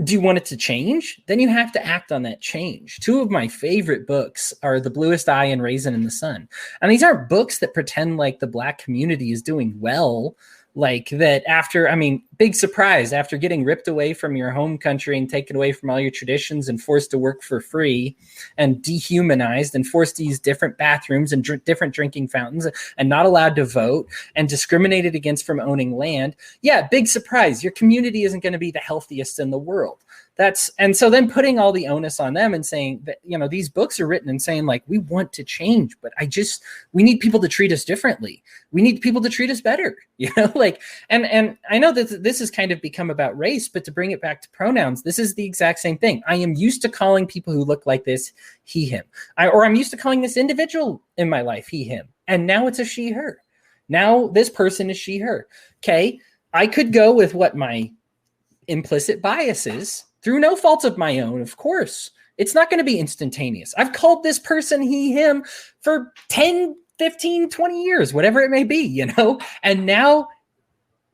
E: Do you want it to change? Then you have to act on that change. Two of my favorite books are The Bluest Eye and Raisin in the Sun. And these aren't books that pretend like the Black community is doing well. Like that after, big surprise, after getting ripped away from your home country and taken away from all your traditions and forced to work for free and dehumanized and forced to use different bathrooms and different drinking fountains and not allowed to vote and discriminated against from owning land. Yeah, big surprise. Your community isn't going to be the healthiest in the world. And so then putting all the onus on them and saying that, these books are written and saying like, we want to change, but we need people to treat us differently. We need people to treat us better, and I know that this has kind of become about race, but to bring it back to pronouns, this is the exact same thing. I am used to calling people who look like this, he, him, or I'm used to calling this individual in my life, he, him. And now it's a she, her. Now this person is she, her. Okay. I could go with what my implicit bias is, through no fault of my own, of course. It's not going to be instantaneous. I've called this person he, him for 10, 15, 20 years, whatever it may be, And now,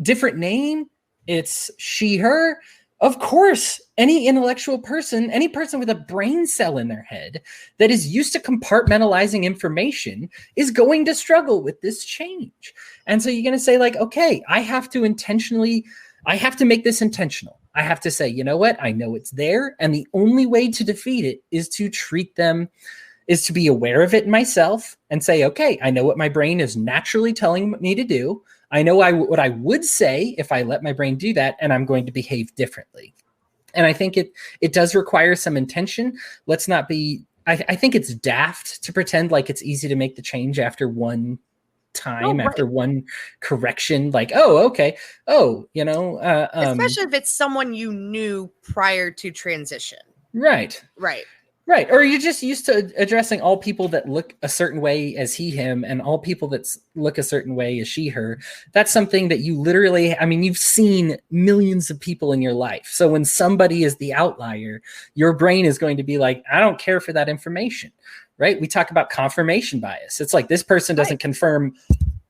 E: different name, it's she, her. Of course, any intellectual person, any person with a brain cell in their head that is used to compartmentalizing information is going to struggle with this change. And so you're going to say like, okay, I have to make this intentional. I have to say, you know what? I know it's there. And the only way to defeat it is to treat them, is to be aware of it myself and say, okay, I know what my brain is naturally telling me to do. I know what I would say if I let my brain do that, and I'm going to behave differently. And I think it does require some intention. Let's not be, I think it's daft to pretend like it's easy to make the change after one time, after one correction, like, oh, okay. Oh,
C: especially if it's someone you knew prior to transition.
E: Right. Or you're just used to addressing all people that look a certain way as he, him, and all people that look a certain way as she, her. That's something that you literally, you've seen millions of people in your life. So when somebody is the outlier, your brain is going to be like, I don't care for that information, right? We talk about confirmation bias. It's like, this person doesn't confirm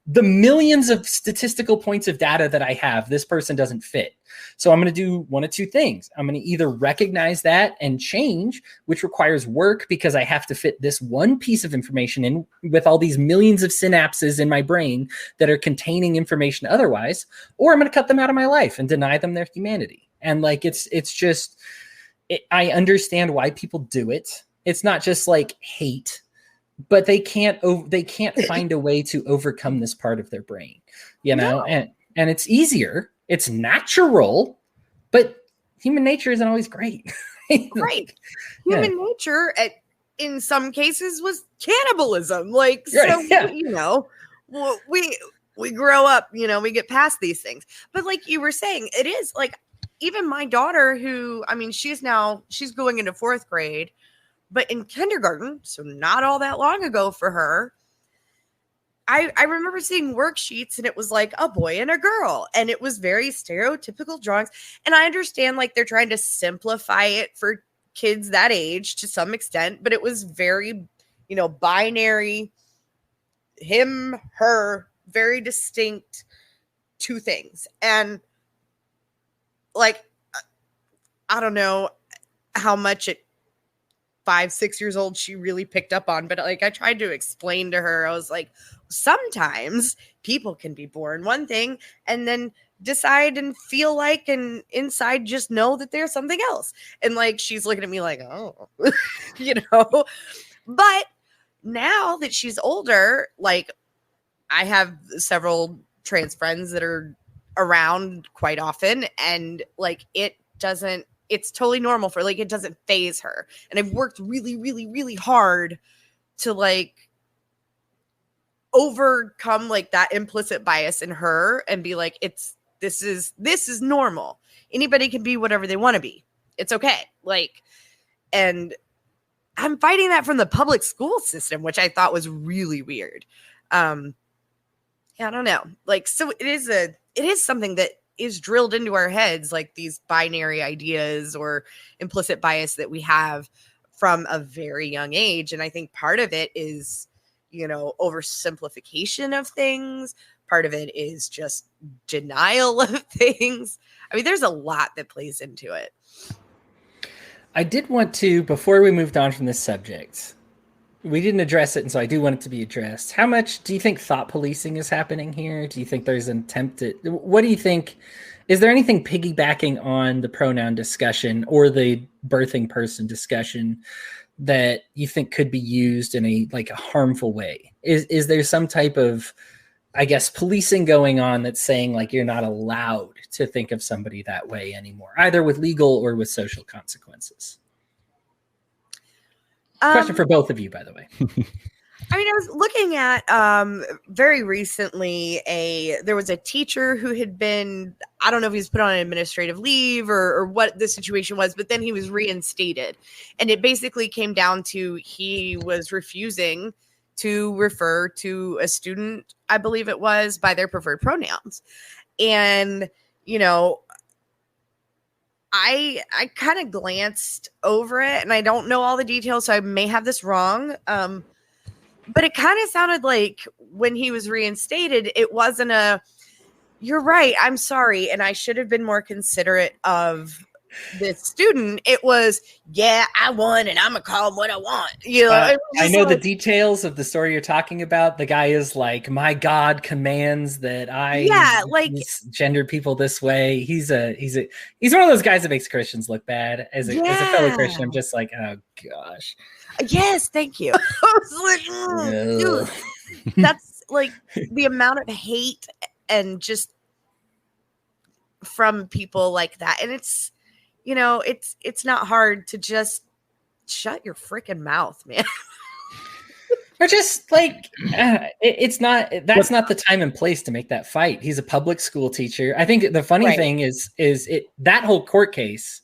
E: the millions of statistical points of data that I have. This person doesn't fit. So I'm going to do one of two things. I'm going to either recognize that and change, which requires work because I have to fit this one piece of information in with all these millions of synapses in my brain that are containing information otherwise, or I'm going to cut them out of my life and deny them their humanity. And like, I understand why people do it. It's not just like hate, but they can't find a way to overcome this part of their brain,
C: No.
E: and it's easier. It's natural, but human nature isn't always great.
C: Right. Human nature in some cases was cannibalism. Like, right. So, we grow up, we get past these things. But like you were saying, it is like, even my daughter who, she's going into 4th grade, but in kindergarten, so not all that long ago for her, I remember seeing worksheets and it was like a boy and a girl, and it was very stereotypical drawings. And I understand like they're trying to simplify it for kids that age to some extent, but it was very, binary, him, her, very distinct two things. And like, I don't know how much at 5, 6 years old she really picked up on, but like I tried to explain to her, I was like, sometimes people can be born one thing and then decide and feel like and inside just know that there's something else. And like she's looking at me like, oh, But now that she's older, like I have several trans friends that are around quite often, and like it's totally normal for like, it doesn't faze her. And I've worked really, really, really hard to like overcome like that implicit bias in her and be like, this is normal. Anybody can be whatever they want to be. It's okay. Like, and I'm fighting that from the public school system, which I thought was really weird. I don't know. Like, so it is something that is drilled into our heads, like these binary ideas or implicit bias that we have from a very young age. And I think part of it is, oversimplification of things. Part of it is just denial of things. I mean, there's a lot that plays into it.
E: I did want to, before we moved on from this subject, we didn't address it, and so I do want it to be addressed. How much do you think thought policing is happening here? Do you think there's an attempt at, what do you think, is there anything piggybacking on the pronoun discussion or the birthing person discussion that you think could be used in a harmful way? Is there some type of, I guess, policing going on that's saying like you're not allowed to think of somebody that way anymore, either with legal or with social consequences? Question for both of you, by the way.
C: I mean, I was looking at very recently there was a teacher who had been, I don't know if he was put on administrative leave or what the situation was, but then he was reinstated. And it basically came down to he was refusing to refer to a student, I believe it was, by their preferred pronouns. And, I kind of glanced over it, and I don't know all the details, so I may have this wrong. But it kind of sounded like when he was reinstated, it wasn't you're right, I'm sorry, and I should have been more considerate of this student. It was, yeah, I won, and I'm going to call him what I want.
E: I know the details of the story you're talking about. The guy is like, my God commands that I gender people this way. He's one of those guys that makes Christians look bad. As a fellow Christian, I'm just like, oh gosh.
C: Yes, thank you. I was like, dude, that's like the amount of hate and just from people like that. And it's, it's not hard to just shut your freaking mouth, man.
E: Or just like, that's not the time and place to make that fight. He's a public school teacher. I think the funny thing is that whole court case.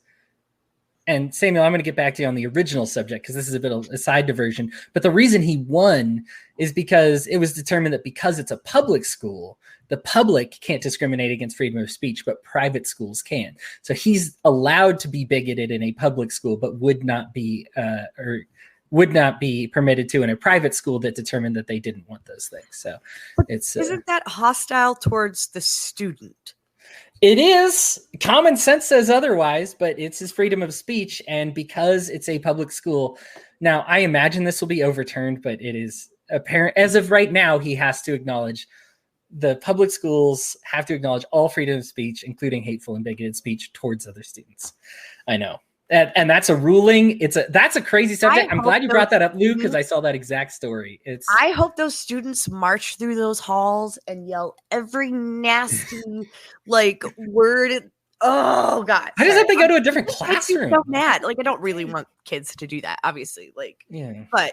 E: And Samuel, I'm going to get back to you on the original subject because this is a bit of a side diversion. But the reason he won is because it was determined that because it's a public school, the public can't discriminate against freedom of speech, but private schools can. So he's allowed to be bigoted in a public school, but would not be permitted to in a private school that determined that they didn't want those things. So
C: isn't that hostile towards the student?
E: It is. Common sense says otherwise, but it's his freedom of speech. And because it's a public school, now I imagine this will be overturned, but it is apparent as of right now, he has to acknowledge the public schools have to acknowledge all freedom of speech, including hateful and bigoted speech towards other students. I know. And that's a ruling. That's a crazy subject. I'm glad you brought that up, Lou, because I saw that exact story.
C: I hope those students march through those halls and yell every nasty word. Oh God!
E: Why does that they go to a different classroom?
C: I'm so mad. I don't really want kids to do that, obviously. But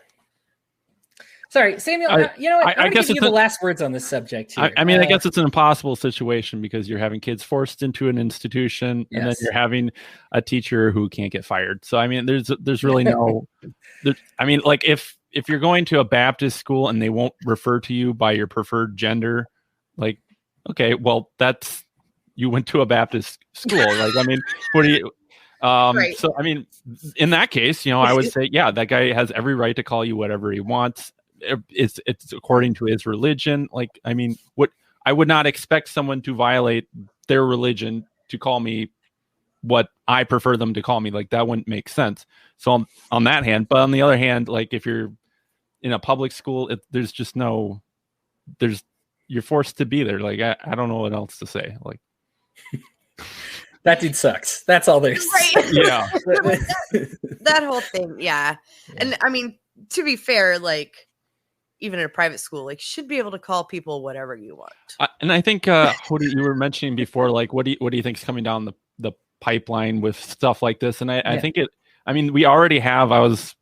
E: sorry, Samuel. You know what? I guess give you the last words on this subject here.
D: I mean, I guess it's an impossible situation because you're having kids forced into an institution, and then you're having a teacher who can't get fired. So I mean, there's really no. If you're going to a Baptist school and they won't refer to you by your preferred gender, okay, well that's you went to a Baptist school. What do you?
C: Right.
D: So I mean, in that case, I would say, yeah, that guy has every right to call you whatever he wants. It's according to his religion. I would not expect someone to violate their religion to call me what I prefer them to call me. That wouldn't make sense. So on that hand, but on the other hand, if you're in a public school, you're forced to be there. I don't know what else to say.
E: That dude sucks. That's all there's.
C: Right.
D: Yeah.
C: that whole thing. Yeah. And I mean, to be fair, even in a private school, you should be able to call people whatever you want.
D: And I think, Hodey, you were mentioning before, what do you think is coming down the pipeline with stuff like this? And I think we already have, I was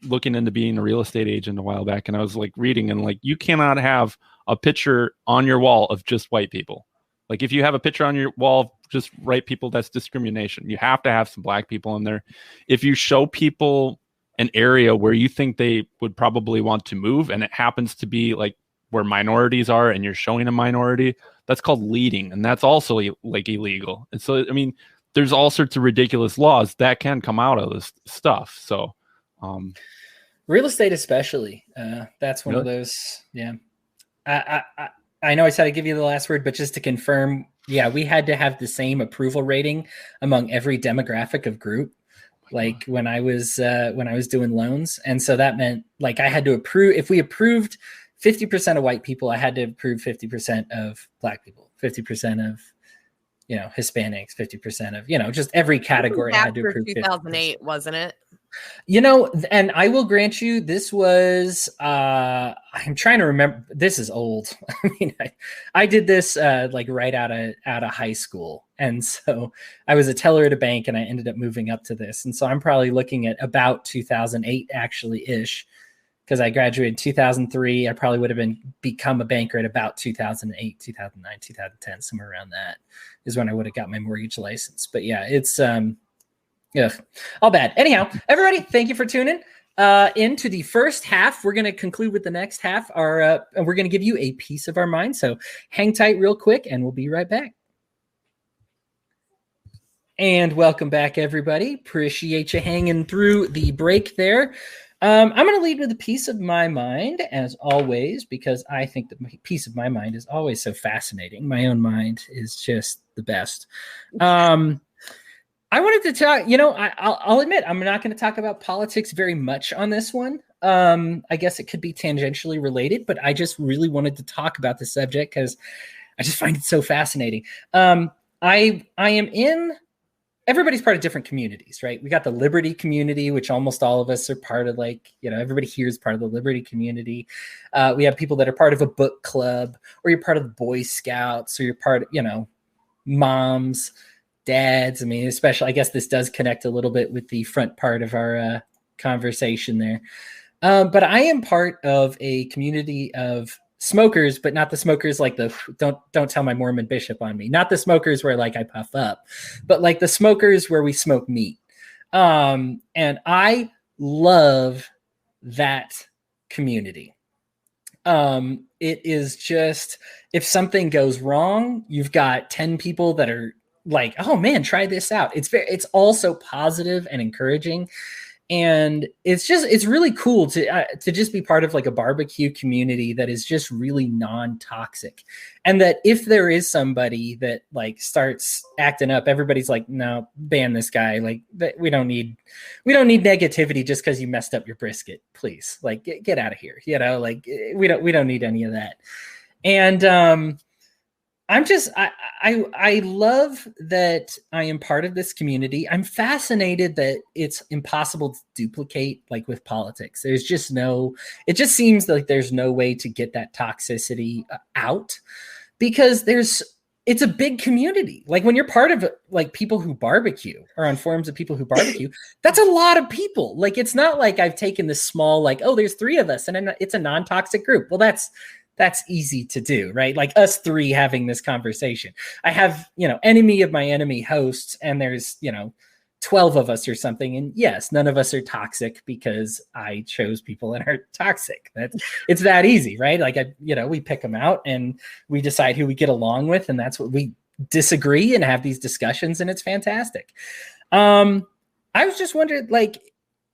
D: looking into being a real estate agent a while back, and I was reading, and you cannot have a picture on your wall of just white people. If you have a picture on your wall of just white people, that's discrimination. You have to have some black people in there. If you show people an area where you think they would probably want to move, and it happens to be where minorities are and you're showing a minority, that's called leading, and that's also like illegal. And so, I mean, there's all sorts of ridiculous laws that can come out of this stuff. So,
E: real estate, especially, that's one of those. Yeah, I know I said I'd give you the last word, but just to confirm, yeah, we had to have the same approval rating among every demographic of group. Like when I was doing loans, and so that meant like I had to approve. If we approved 50% of white people, I had to approve 50% of Black people, 50% of Hispanics, 50% of just every category. I had to approve.
C: 2008, 50%. Wasn't it?
E: And I will grant you, this was, I'm trying to remember, this is old. I mean, I did this like right out of high school. And so I was a teller at a bank and I ended up moving up to this. And so I'm probably looking at about 2008 actually ish, because I graduated in 2003. I probably would have become a banker at about 2008, 2009, 2010, somewhere around that is when I would have got my mortgage license. But yeah, it's, yeah, all bad. Anyhow, everybody, thank you for tuning into the first half. We're going to conclude with the next half. And we're going to give you a piece of our mind. So hang tight real quick and we'll be right back. And welcome back, everybody. Appreciate you hanging through the break there. I'm going to lead with a piece of my mind, as always, because I think the piece of my mind is always so fascinating. My own mind is just the best. I wanted to talk, I'll admit, I'm not going to talk about politics very much on this one. I guess it could be tangentially related, but I just really wanted to talk about the subject because I just find it so fascinating. I am in, everybody's part of different communities, right? We got the Liberty community, which almost all of us are part of, like, everybody here is part of the Liberty community. We have people that are part of a book club, or you're part of the Boy Scouts, or you're part of, moms, dads. I mean, especially, I guess this does connect a little bit with the front part of our conversation there. But I am part of a community of smokers, but not the smokers like the don't tell my Mormon bishop on me. Not the smokers where like I puff up, but like the smokers where we smoke meat. And I love that community. It is just, if something goes wrong, you've got 10 people that are like, oh man, try this out. It's also positive and encouraging. And it's really cool to just be part of like a barbecue community that is just really non-toxic. And that if there is somebody that like starts acting up, everybody's like, no, ban this guy. Like we don't need negativity just because you messed up your brisket, please. Like get out of here. Like we don't need any of that. And, I love that I am part of this community. I'm fascinated that it's impossible to duplicate, like with politics. It just seems like there's no way to get that toxicity out, because it's a big community. Like when you're part of like people who barbecue, or on forums of people who barbecue, that's a lot of people. Like, it's not like I've taken this small, like, oh, there's 3 of us and it's a non-toxic group. Well, that's easy to do, right? Like us 3 having this conversation. I have, enemy of my enemy hosts, and there's, 12 of us or something. And yes, none of us are toxic because I chose people that are toxic. It's that easy, right? Like, we pick them out and we decide who we get along with. And that's what we disagree and have these discussions. And it's fantastic. I was just wondering, like,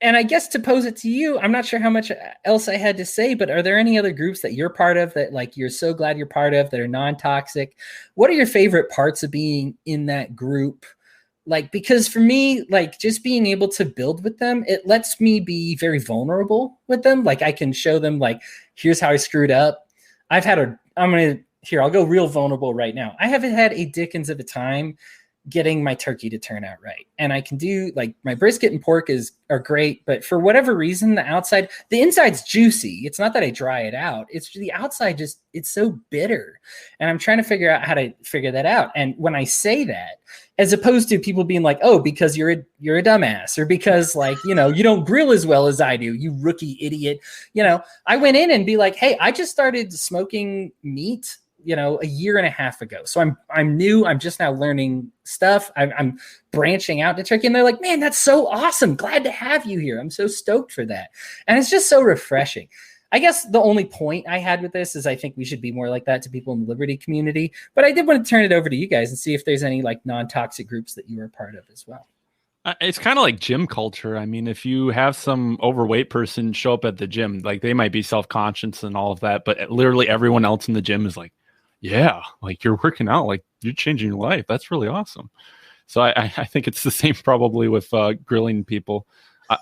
E: and I guess to pose it to you, I'm not sure how much else I had to say, but are there any other groups that you're part of that like you're so glad you're part of that are non-toxic? What are your favorite parts of being in that group? Like, because for me, like just being able to build with them, it lets me be very vulnerable with them. Like I can show them like, here's how I screwed up. I'll go real vulnerable right now. I haven't had a dickens of a time getting my turkey to turn out right. And I can do like my brisket and pork are great, but for whatever reason, the inside's juicy. It's not that I dry it out. It's the outside it's so bitter. And I'm trying to figure out how to figure that out. And when I say that, as opposed to people being like, oh, because you're a dumbass, or because like, you don't grill as well as I do, you rookie idiot. I went in and be like, hey, I just started smoking meat a year and a half ago. So I'm new. I'm just now learning stuff. I'm branching out to turkey. And they're like, man, that's so awesome. Glad to have you here. I'm so stoked for that. And it's just so refreshing. I guess the only point I had with this is I think we should be more like that to people in the Liberty community. But I did want to turn it over to you guys and see if there's any like non-toxic groups that you were a part of as well.
D: It's kind of like gym culture. I mean, if you have some overweight person show up at the gym, like they might be self-conscious and all of that, but literally everyone else in the gym is like, yeah, like you're working out, like you're changing your life. That's really awesome. So I think it's the same probably with grilling people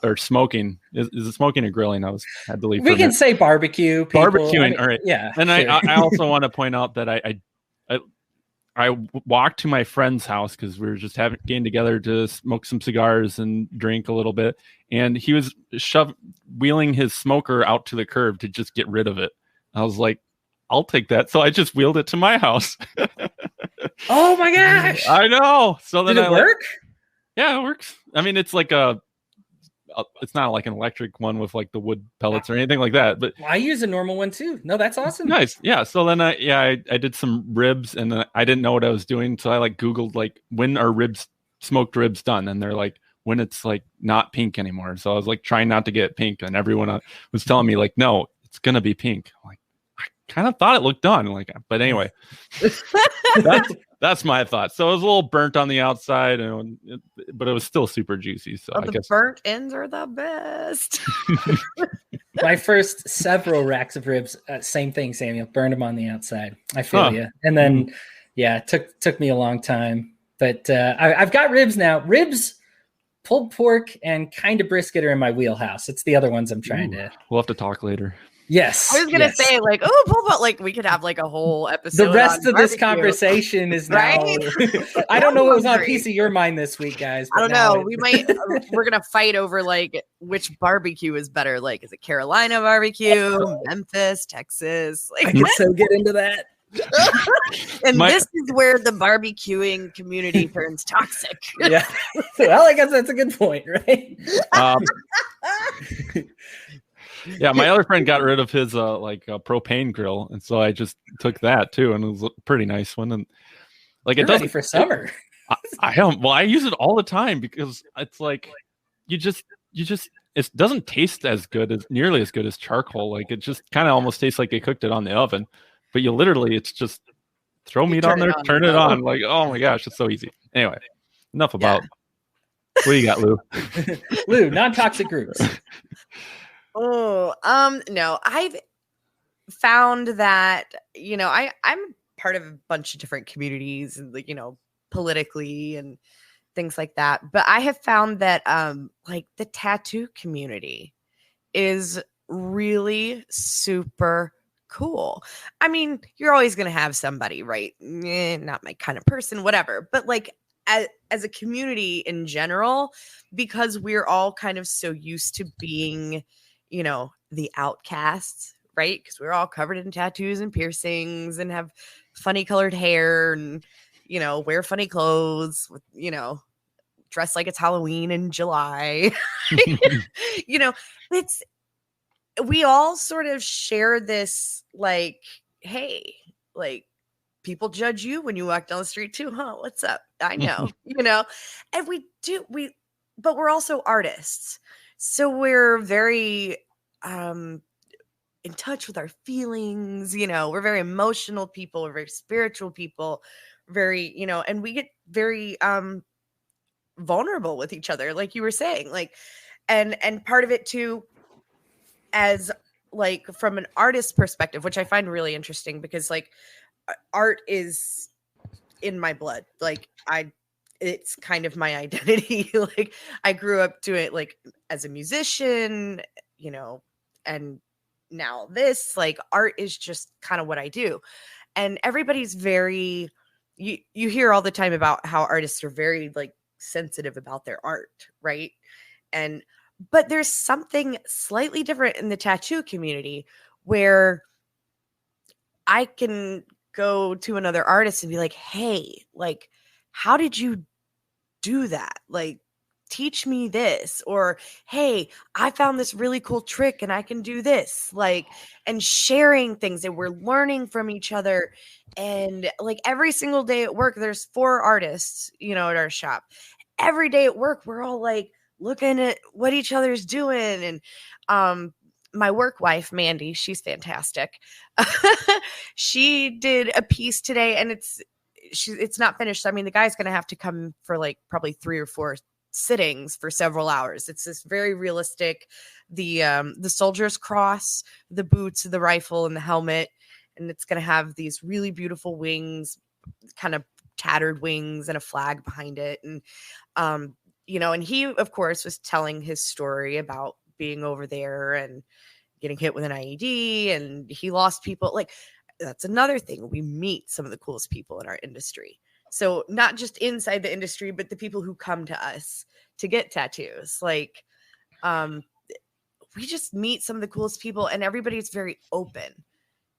D: or smoking. Is it smoking or grilling? I had to leave.
E: We can say barbecue. People.
D: Barbecuing. I mean, all right.
E: Yeah.
D: And
E: sure.
D: I also want to point out that I walked to my friend's house because we were just getting together to smoke some cigars and drink a little bit. And he was wheeling his smoker out to the curb to just get rid of it. I was like, I'll take that. So I just wheeled it to my house.
E: Oh my gosh.
D: I know. So then
E: Did it work?
D: Yeah, it works. I mean, it's like it's not like an electric one with like the wood pellets or anything like that, but
E: I use a normal one too. No, that's awesome.
D: Nice. Yeah. So then I did some ribs and I didn't know what I was doing. So I like Googled like when are smoked ribs done? And they're like, when it's like not pink anymore. So I was like trying not to get pink, and everyone was telling me like, no, it's going to be pink. I'm like, I kind of thought it looked done. Like, but anyway, that's my thought. So it was a little burnt on the outside, but it was still super juicy. So I guess
C: burnt ends are the best.
E: My first several racks of ribs, same thing, Samuel. Burned them on the outside. I feel you. And then, yeah, it took me a long time, but I've got ribs now. Ribs, pulled pork, and kind of brisket are in my wheelhouse. It's the other ones I'm trying to.
D: We'll have to talk later.
E: Yes.
C: I was gonna say like, but we could have like a whole episode.
E: The rest of this conversation is now.
C: Right?
E: I don't know what was on a piece of your mind this week, guys.
C: I don't know. We're gonna fight over like which barbecue is better. Like, is it Carolina barbecue, Memphis, Texas? Like,
E: I can so get into that.
C: And this is where the barbecuing community turns toxic.
E: Yeah. Well, I guess that's a good point, right?
D: Yeah, my other friend got rid of his propane grill, and so I just took that too, and it was a pretty nice one. And like it doesn't
E: for summer.
D: I don't. Well, I use it all the time because it's like you just it doesn't taste nearly as good as charcoal. Like it just kind of almost tastes like they cooked it on the oven, but it's just throw meat on there, turn it on. Like, oh my gosh, it's so easy. Anyway, enough about. What do you got, Lou?
E: Lou, non-toxic groups.
C: No, I've found that, I'm part of a bunch of different communities, like, politically and things like that. But I have found that, like the tattoo community is really super cool. I mean, you're always going to have somebody, right? Not my kind of person, whatever. But like, as a community in general, because we're all kind of so used to being, the outcasts, right? Because we're all covered in tattoos and piercings and have funny colored hair and, wear funny clothes, with, dress like it's Halloween in July. We all sort of share this, like, hey, like, people judge you when you walk down the street too, huh? What's up? I know, and but we're also artists. So we're very in touch with our feelings, we're very emotional people, we're very spiritual people, very, and we get very vulnerable with each other, like you were saying, like, and part of it too, as like from an artist perspective, which I find really interesting because like art is in my blood. Like it's kind of my identity. Like I grew up doing it like as a musician, and now this, like, art is just kind of what I do. And everybody's very, you hear all the time about how artists are very like sensitive about their art, right? But there's something slightly different in the tattoo community where I can go to another artist and be like, hey, like, how did you do that? Like, teach me this. Or, hey, I found this really cool trick and I can do this. Like, and sharing things, and we're learning from each other. And like every single day at work, there's 4 artists, at our shop. Every day at work, we're all like looking at what each other's doing. And my work wife, Mandy, she's fantastic. She did a piece today, and it's not finished. So, I mean, the guy's going to have to come for like probably 3 or 4 sittings for several hours. It's this very realistic, the soldier's cross, the boots, the rifle, and the helmet, and it's going to have these really beautiful wings, kind of tattered wings, and a flag behind it. And and he, of course, was telling his story about being over there and getting hit with an IED, and he lost people. Like, that's another thing. We meet some of the coolest people in our industry. So not just inside the industry, but the people who come to us to get tattoos. Like, we just meet some of the coolest people, and everybody's very open.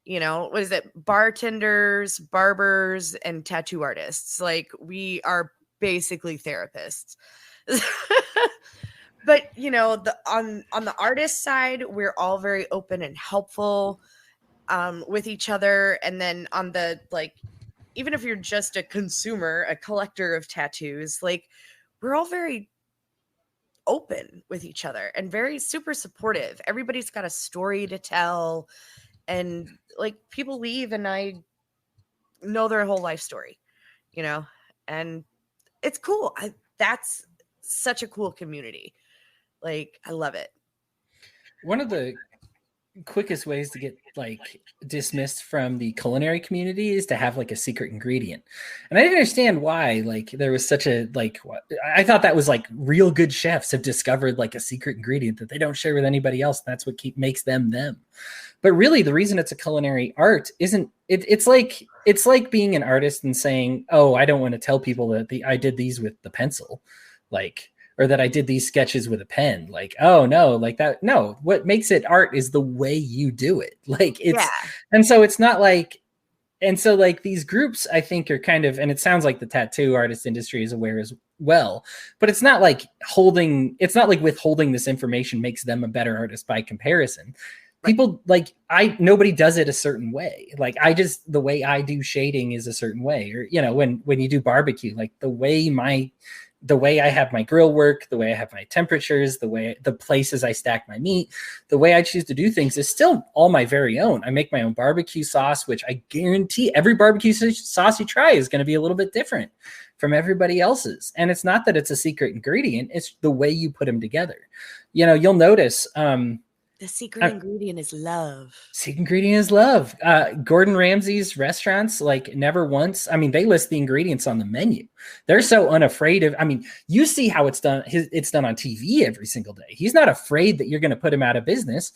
C: What is it? Bartenders, barbers, and tattoo artists. Like, we are basically therapists. But on the artist side, we're all very open and helpful with each other. And then on the, like, even if you're just a consumer, a collector of tattoos, like, we're all very open with each other and very super supportive. Everybody's got a story to tell, and like, people leave and I know their whole life story, and it's cool. That's such a cool community. Like, I love it.
E: One of the quickest ways to get like dismissed from the culinary community is to have like a secret ingredient. And I didn't understand why like there was such a like I thought that was like real good chefs have discovered like a secret ingredient that they don't share with anybody else. And that's what makes them them. But really the reason it's a culinary art isn't it's like being an artist and saying, oh, I don't want to tell people that I did these with the pencil. Like, or that I did these sketches with a pen. Like, oh no, like that. No, what makes it art is the way you do it. Like it's, and so it's not like, and so like these groups I think are kind of, and it sounds like the tattoo artist industry is aware as well, but it's not like withholding this information makes them a better artist by comparison. People like nobody does it a certain way. Like the way I do shading is a certain way, or, when you do barbecue, like the way I have my grill work, the way I have my temperatures, the places I stack my meat, the way I choose to do things is still all my very own. I make my own barbecue sauce, which I guarantee every barbecue sauce you try is going to be a little bit different from everybody else's. And it's not that it's a secret ingredient. It's the way you put them together. You'll notice,
C: the secret ingredient is love.
E: Secret ingredient is love. Gordon Ramsay's restaurants, like never once. I mean, they list the ingredients on the menu. They're so unafraid of. I mean, you see how it's done. It's done on TV every single day. He's not afraid that you're going to put him out of business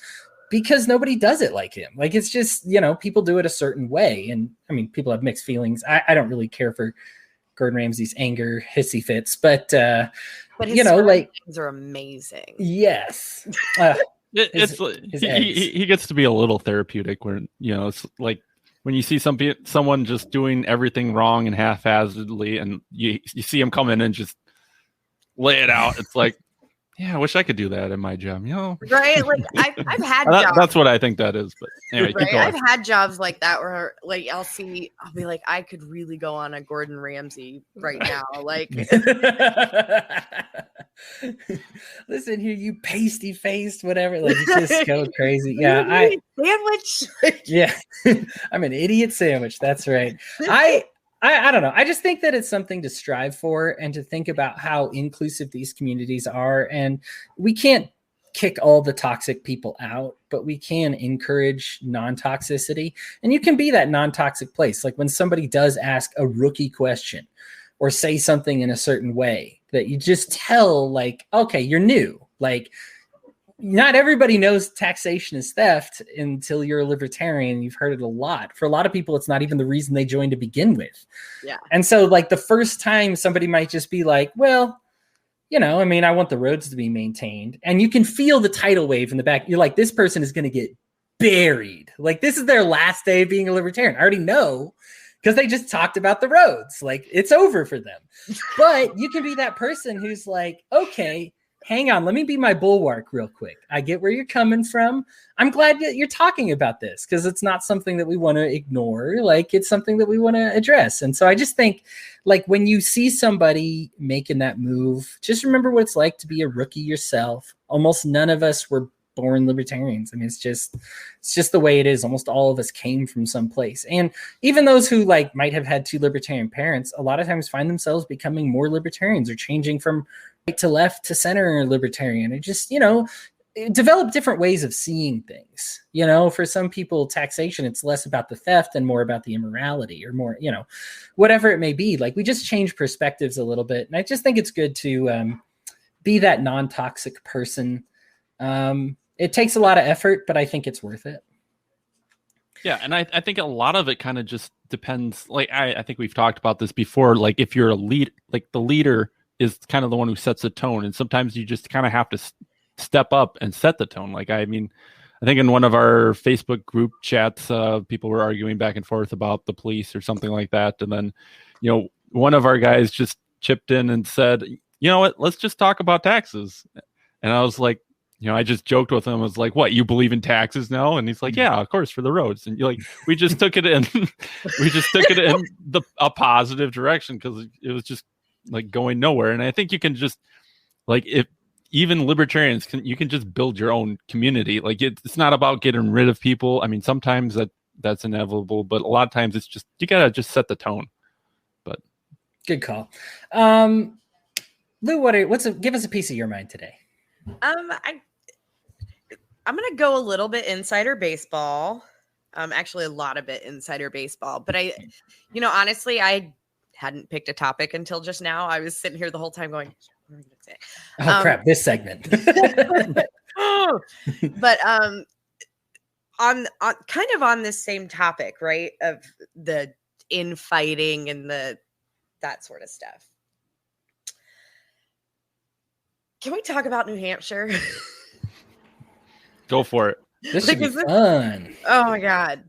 E: because nobody does it like him. Like it's just people do it a certain way, and I mean, people have mixed feelings. I don't really care for Gordon Ramsay's anger hissy fits, but
C: his like are amazing.
E: Yes.
D: He gets to be a little therapeutic when it's like when you see someone just doing everything wrong and half-assedly, and you see him come in and just lay it out. It's like, yeah, I wish I could do that in my job.
C: Right? Like I've had jobs.
D: That's what I think that is. But anyway,
C: right? I've had jobs like that where like I'll be like, I could really go on a Gordon Ramsay right now. Like,
E: listen here, you pasty faced, whatever. Like, you just go crazy. Yeah,
C: sandwich.
E: Yeah, I'm an idiot sandwich. That's right. I don't know. I just think that it's something to strive for and to think about how inclusive these communities are. And we can't kick all the toxic people out, but we can encourage non-toxicity. And you can be that non-toxic place. Like when somebody does ask a rookie question or say something in a certain way that you just tell like, okay, you're new. Like, not everybody knows taxation is theft until you're a libertarian. You've heard it a lot. For a lot of people, it's not even the reason they joined to begin with.
C: Yeah.
E: And so like the first time somebody might just be like, well, I mean, I want the roads to be maintained. And you can feel the tidal wave in the back. You're like, this person is going to get buried. Like this is their last day of being a libertarian. I already know because they just talked about the roads. Like it's over for them. But you can be that person who's like, okay, hang on, let me be my bulwark real quick. I get where you're coming from. I'm glad that you're talking about this because it's not something that we want to ignore. Like it's something that we want to address. And so I just think like when you see somebody making that move, just remember what it's like to be a rookie yourself. Almost none of us were born libertarians. I mean, it's just the way it is. Almost all of us came from some place. And even those who like might have had 2 libertarian parents, a lot of times find themselves becoming more libertarians or changing from right to left to center libertarian. It just, develop different ways of seeing things. For some people, taxation, it's less about the theft and more about the immorality, or more, whatever it may be. Like, we just change perspectives a little bit. And I just think it's good to be that non-toxic person. It takes a lot of effort, but I think it's worth it.
D: Yeah, and I think a lot of it kind of just depends. Like, I think we've talked about this before. Like, if you're a lead, like the leader is kind of the one who sets the tone, and sometimes you just kind of have to step up and set the tone. Like, I mean, I think in one of our Facebook group chats, people were arguing back and forth about the police or something like that, and then, one of our guys just chipped in and said, "You know what? Let's just talk about taxes." And I was like, I just joked with him. I was like, "What? You believe in taxes now?" And he's like, "Yeah, of course, for the roads." And we just took it in, a positive direction, because it was just like going nowhere. And I think you can just, like, if even libertarians you can just build your own community. Like, it's not about getting rid of people. I mean, sometimes that's inevitable, but a lot of times it's just, you gotta just set the tone. But
E: good call. Lou, give us a piece of your mind today.
C: I'm going to go a little bit insider baseball. Actually, a lot of it insider baseball. But honestly, I hadn't picked a topic until just now. I was sitting here the whole time going, what am I going to say?
E: Oh, crap, this segment.
C: But on kind of on this same topic, right, of the infighting and that sort of stuff. Can we talk about New Hampshire?
D: Go for it.
E: This should be fun.
C: Oh my God.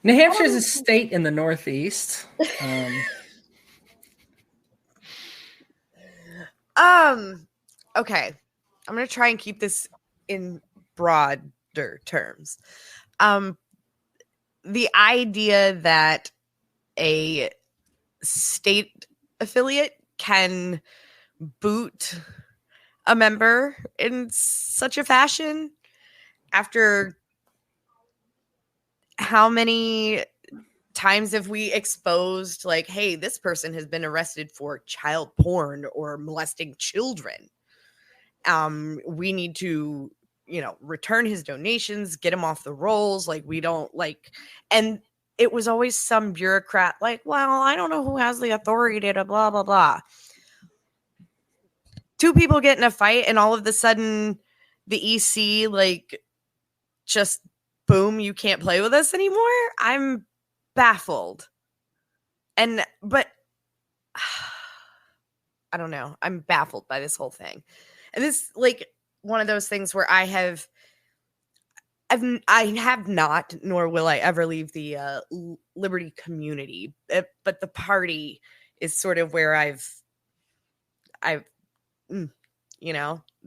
E: New Hampshire is a state in the Northeast.
C: Okay. I'm going to try and keep this in broader terms. The idea that a state affiliate can boot a member in such a fashion after how many times have we exposed, like, hey, this person has been arrested for child porn or molesting children. We need to, return his donations, get him off the rolls. Like, we don't like, and it was always some bureaucrat like, well, I don't know who has the authority to blah, blah, blah. 2 people get in a fight and all of a sudden the EC, like, just boom, you can't play with us anymore. I'm baffled. But I don't know. I'm baffled by this whole thing. And this, like, one of those things where I have not, nor will I ever leave the Liberty community, but the party is sort of where I've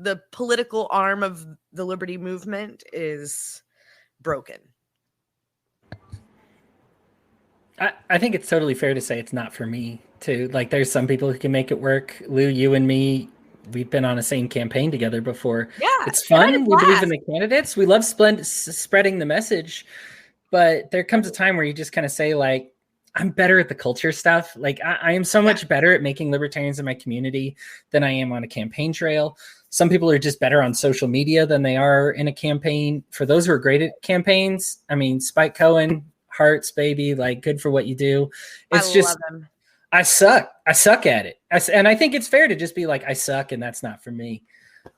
C: the political arm of the Liberty movement is broken.
E: I think it's totally fair to say it's not for me too. Like, there's some people who can make it work. Lou, you and me, we've been on a same campaign together before.
C: Yeah,
E: it's fun. We believe in the candidates. We love spreading the message. But there comes a time where you just kind of say, like, I'm better at the culture stuff. Like, I am so much better at making libertarians in my community than I am on a campaign trail. Some people are just better on social media than they are in a campaign. For those who are great at campaigns, I mean, Spike Cohen, hearts, baby, like, good for what you do. It's just, I suck at it. And I think it's fair to just be like, I suck, and that's not for me.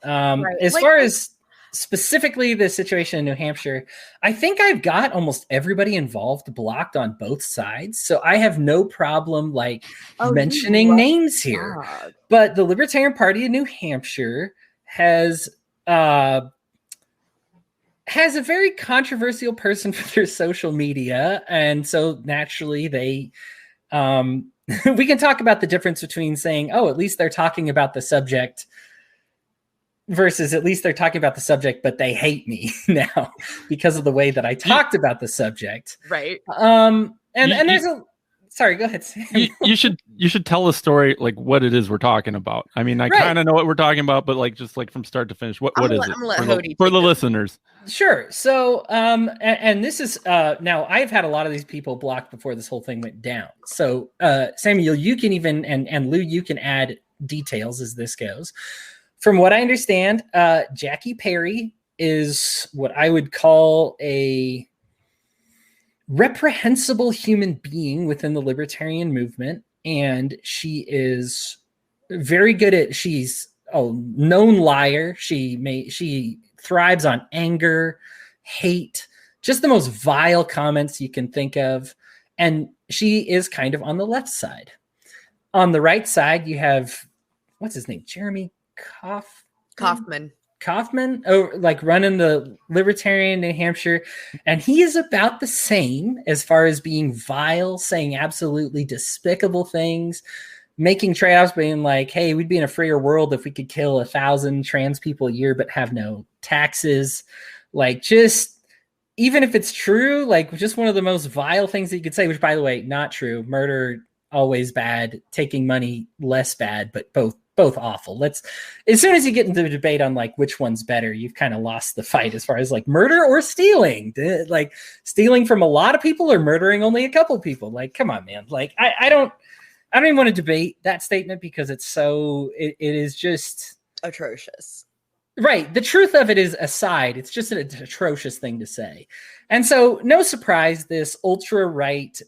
E: As far as specifically the situation in New Hampshire, I think I've got almost everybody involved blocked on both sides. So I have no problem mentioning names here. God. But the Libertarian Party of New Hampshire has a very controversial person for their social media. And so naturally they, we can talk about the difference between saying, oh, at least they're talking about the subject versus at least they're talking about the subject, but they hate me now because of the way that I talked about the subject.
C: Right.
E: Sorry, go ahead, Sam.
D: You you should tell the story, like what it is we're talking about. I mean, I kind of know what we're talking about, but like just like from start to finish, what is it for the listeners?
E: Sure. So, and this is now I've had a lot of these people blocked before this whole thing went down. So, Samuel, you can even and Lou, you can add details as this goes. From what I understand, Jackie Perry is what I would call a reprehensible human being within the libertarian movement, and she is very good at. She's a known liar. She thrives on anger, hate, just the most vile comments you can think of, and she is kind of on the left side. On the right side, you have what's his name, Jeremy Kaufman. Like running the Libertarian New Hampshire, and he is about the same as far as being vile, saying absolutely despicable things, making trade-offs, being like, hey, we'd be in a freer world if we could kill 1,000 trans people a year but have no taxes. Like, just even if it's true, like just one of the most vile things that you could say, which by the way, not true. Murder always bad, taking money less bad, but both awful. As soon as you get into the debate on like which one's better, you've kind of lost the fight as far as like murder or stealing. Like stealing from a lot of people or murdering only a couple of people. Like, come on, man. Like I don't even want to debate that statement because it's it is just
C: atrocious.
E: Right. The truth of it is aside, it's just an atrocious thing to say. And so no surprise, this ultra right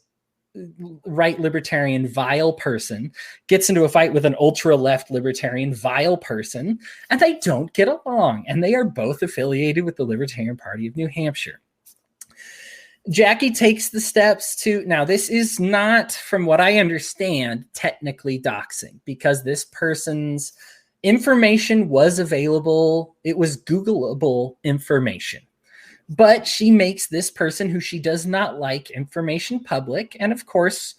E: libertarian vile person gets into a fight with an ultra left libertarian vile person, and they don't get along, and they are both affiliated with the Libertarian Party of New Hampshire. Jackie takes the steps to, now this is not, from what I understand, technically doxing, because this person's information was available. It was Googleable information. But she makes this person who she does not like information public, and of course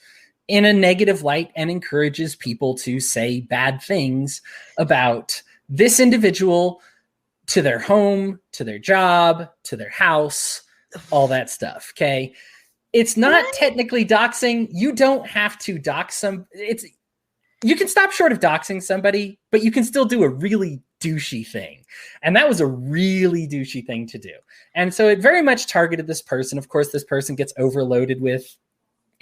E: in a negative light, and encourages people to say bad things about this individual to their home, to their job, to their house, all that stuff. Okay. It's not technically doxing. You don't have to dox you can stop short of doxing somebody, but you can still do a really douchey thing. And that was a really douchey thing to do. And so it very much targeted this person. Of course, this person gets overloaded with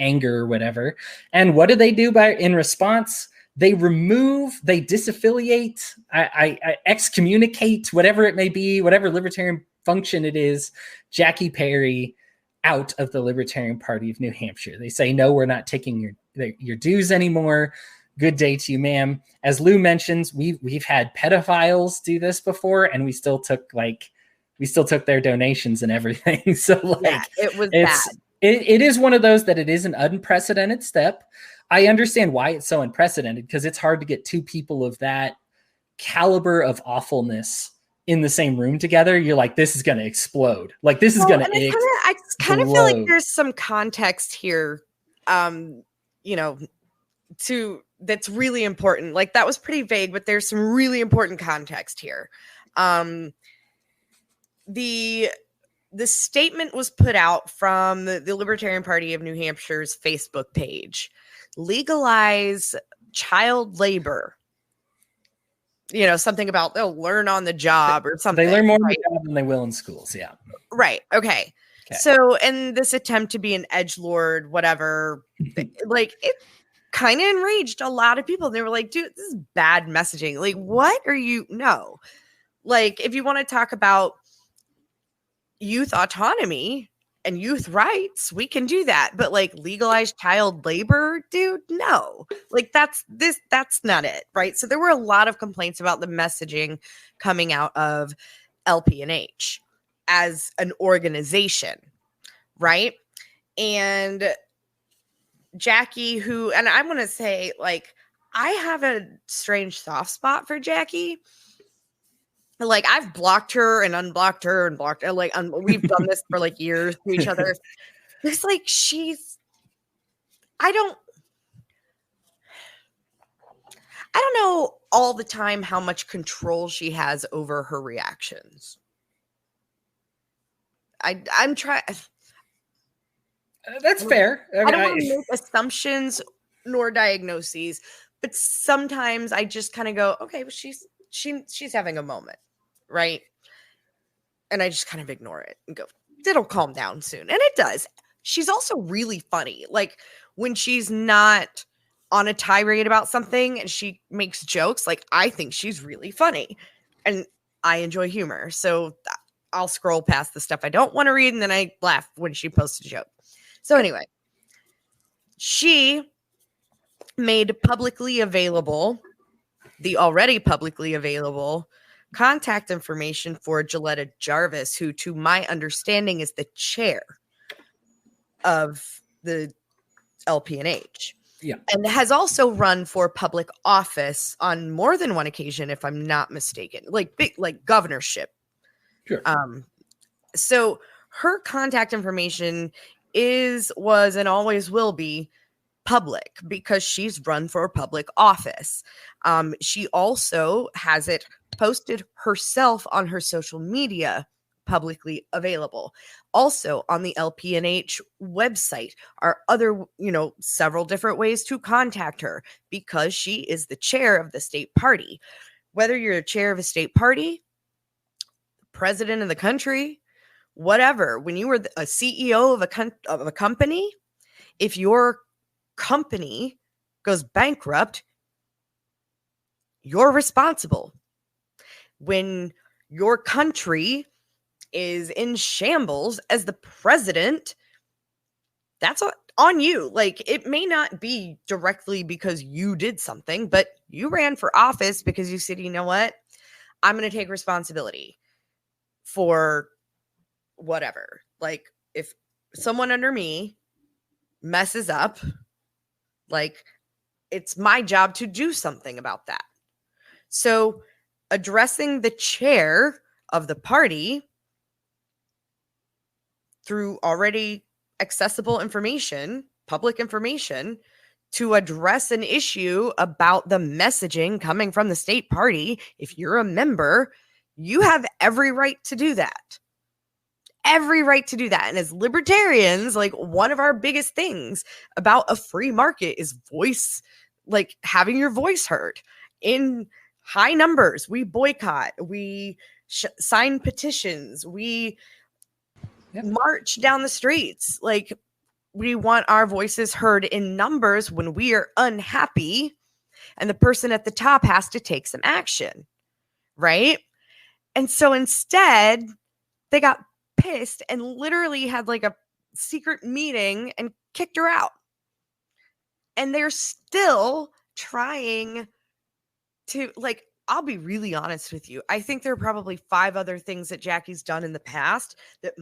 E: anger or whatever. And what do they do in response? They disaffiliate, I excommunicate, whatever it may be, whatever libertarian function it is, Jackie Perry out of the Libertarian Party of New Hampshire. They say, no, we're not taking your dues anymore. Good day to you, ma'am. As Lou mentions, we've had pedophiles do this before, and we still took their donations and everything. So like,
C: it was bad.
E: It is one of those that it is an unprecedented step. I understand why it's so unprecedented, because it's hard to get two people of that caliber of awfulness in the same room together. You're like, this is going to explode. Like, this is going to explode.
C: I kind of feel like there's some context here, that's really important. Like, that was pretty vague, but there's some really important context here. The statement was put out from the Libertarian Party of New Hampshire's Facebook page. Legalize child labor. Something about they'll learn on the job or something.
E: They learn more on the job than they will in schools. Yeah.
C: Right. Okay. So, in this attempt to be an edgelord, whatever, like, it kind of enraged a lot of people. They were like, dude, this is bad messaging. Like, what are you? No. Like, if you want to talk about youth autonomy and youth rights, we can do that. But like, legalize child labor, dude, no. Like, that's not it, right? So there were a lot of complaints about the messaging coming out of LPNH as an organization, right? And Jackie, and I'm going to say, like, I have a strange soft spot for Jackie. Like, I've blocked her and unblocked her and blocked her. Like, we've done this for like years to each other. It's like, I don't know all the time how much control she has over her reactions. I'm trying.
E: That's fair.
C: I don't want to make assumptions nor diagnoses, but sometimes I just kind of go, okay, well, she's having a moment, right? And I just kind of ignore it and go, it'll calm down soon. And it does. She's also really funny. Like when she's not on a tirade about something and she makes jokes, like I think she's really funny and I enjoy humor. So I'll scroll past the stuff I don't want to read and then I laugh when she posts a joke. So anyway, she made publicly available the already publicly available contact information for Gilletta Jarvis, who, to my understanding, is the chair of the LPNH.
E: Yeah.
C: And has also run for public office on more than one occasion, if I'm not mistaken, like governorship.
E: Sure.
C: So her contact information was, and always will be public because she's run for public office. She also has it posted herself on her social media, publicly available. Also on the LPNH website are other, several different ways to contact her because she is the chair of the state party. Whether you're a chair of a state party, president of the country, whatever, when you were a CEO of a company, if your company goes bankrupt, you're responsible. When your country is in shambles as the president, that's on you. Like, it may not be directly because you did something, but you ran for office because you said, you know what, I'm going to take responsibility for whatever. Like, if someone under me messes up, like, it's my job to do something about that. So addressing the chair of the party through already accessible information, public information, to address an issue about the messaging coming from the state party, if you're a member, you have every right to do that. Every right to do that. And as libertarians, like, one of our biggest things about a free market is voice, like having your voice heard in high numbers. We boycott, we sign petitions, we march down the streets. Like, we want our voices heard in numbers when we are unhappy and the person at the top has to take some action, right? And so instead, they got pissed and literally had like a secret meeting and kicked her out. And they're still trying to, like, I'll be really honest with you. I think there are probably 5 other things that Jackie's done in the past that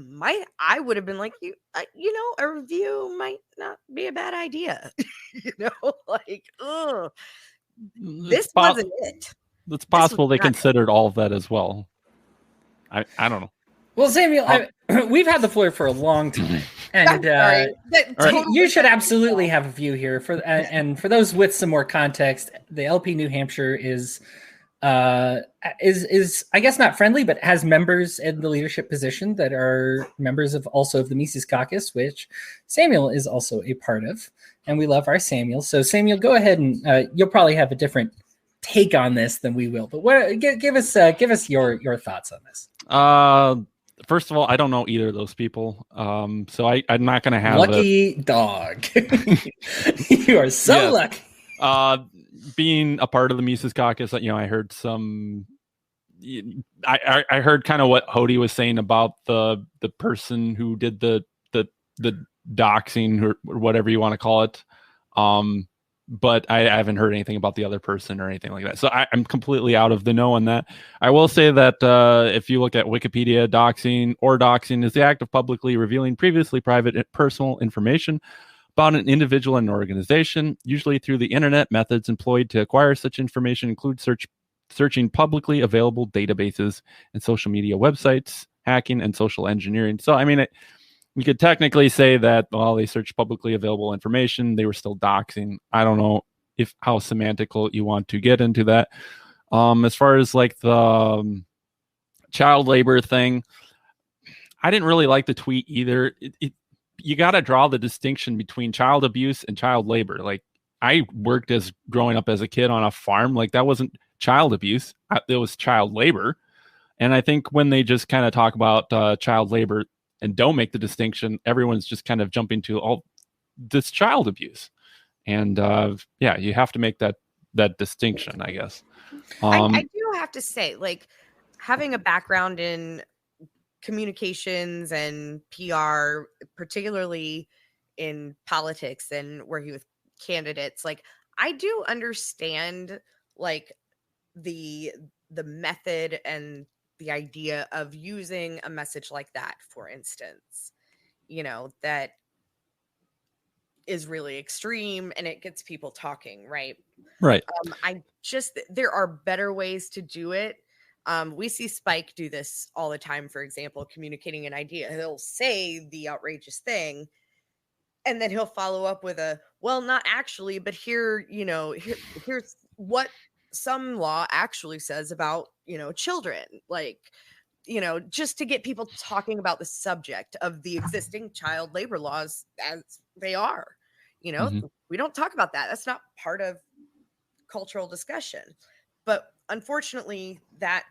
C: I would have been like, a review might not be a bad idea. Like, ugh, this wasn't it.
D: It's possible they considered all of that as well. I don't know.
E: Well, Samuel, we've had the floor for a long time, and you should absolutely have a view here. And for those with some more context, the LP New Hampshire is I guess not friendly, but has members in the leadership position that are members of the Mises Caucus, which Samuel is also a part of, and we love our Samuel. So Samuel, go ahead and you'll probably have a different take on this than we will, but give us your thoughts on this.
D: First of all, I don't know either of those people. So I'm not going to have
E: lucky dog. You are so lucky.
D: Being a part of the Mises Caucus, I heard I heard kind of what Hodey was saying about the person who did the doxing or whatever you want to call it. But I haven't heard anything about the other person or anything like that. So I'm completely out of the know on that. I will say that if you look at Wikipedia, doxing is the act of publicly revealing previously private and personal information about an individual and an organization, usually through the internet. Methods employed to acquire such information include searching publicly available databases and social media websites, hacking, and social engineering. So, I mean, you could technically say that while they searched publicly available information, they were still doxing. I don't know how semantical you want to get into that. As far as like the child labor thing, I didn't really like the tweet either. You got to draw the distinction between child abuse and child labor. Like, I worked as growing up as a kid on a farm. Like that wasn't child abuse. It was child labor. And I think when they just kind of talk about child labor and don't make the distinction, everyone's just kind of jumping to all this child abuse. And yeah, you have to make that distinction, I guess.
C: I do have to say, like, having a background in communications and PR, particularly in politics and working with candidates, like, I do understand like the method and the idea of using a message like that, for instance, that is really extreme and it gets people talking, right? There are better ways to do it. We see Spike do this all the time. For example, communicating an idea, he'll say the outrageous thing and then he'll follow up with well, not actually, but here's what some law actually says about children, like, just to get people talking about the subject of the existing child labor laws as they are. We don't talk about that. That's not part of cultural discussion. But unfortunately, that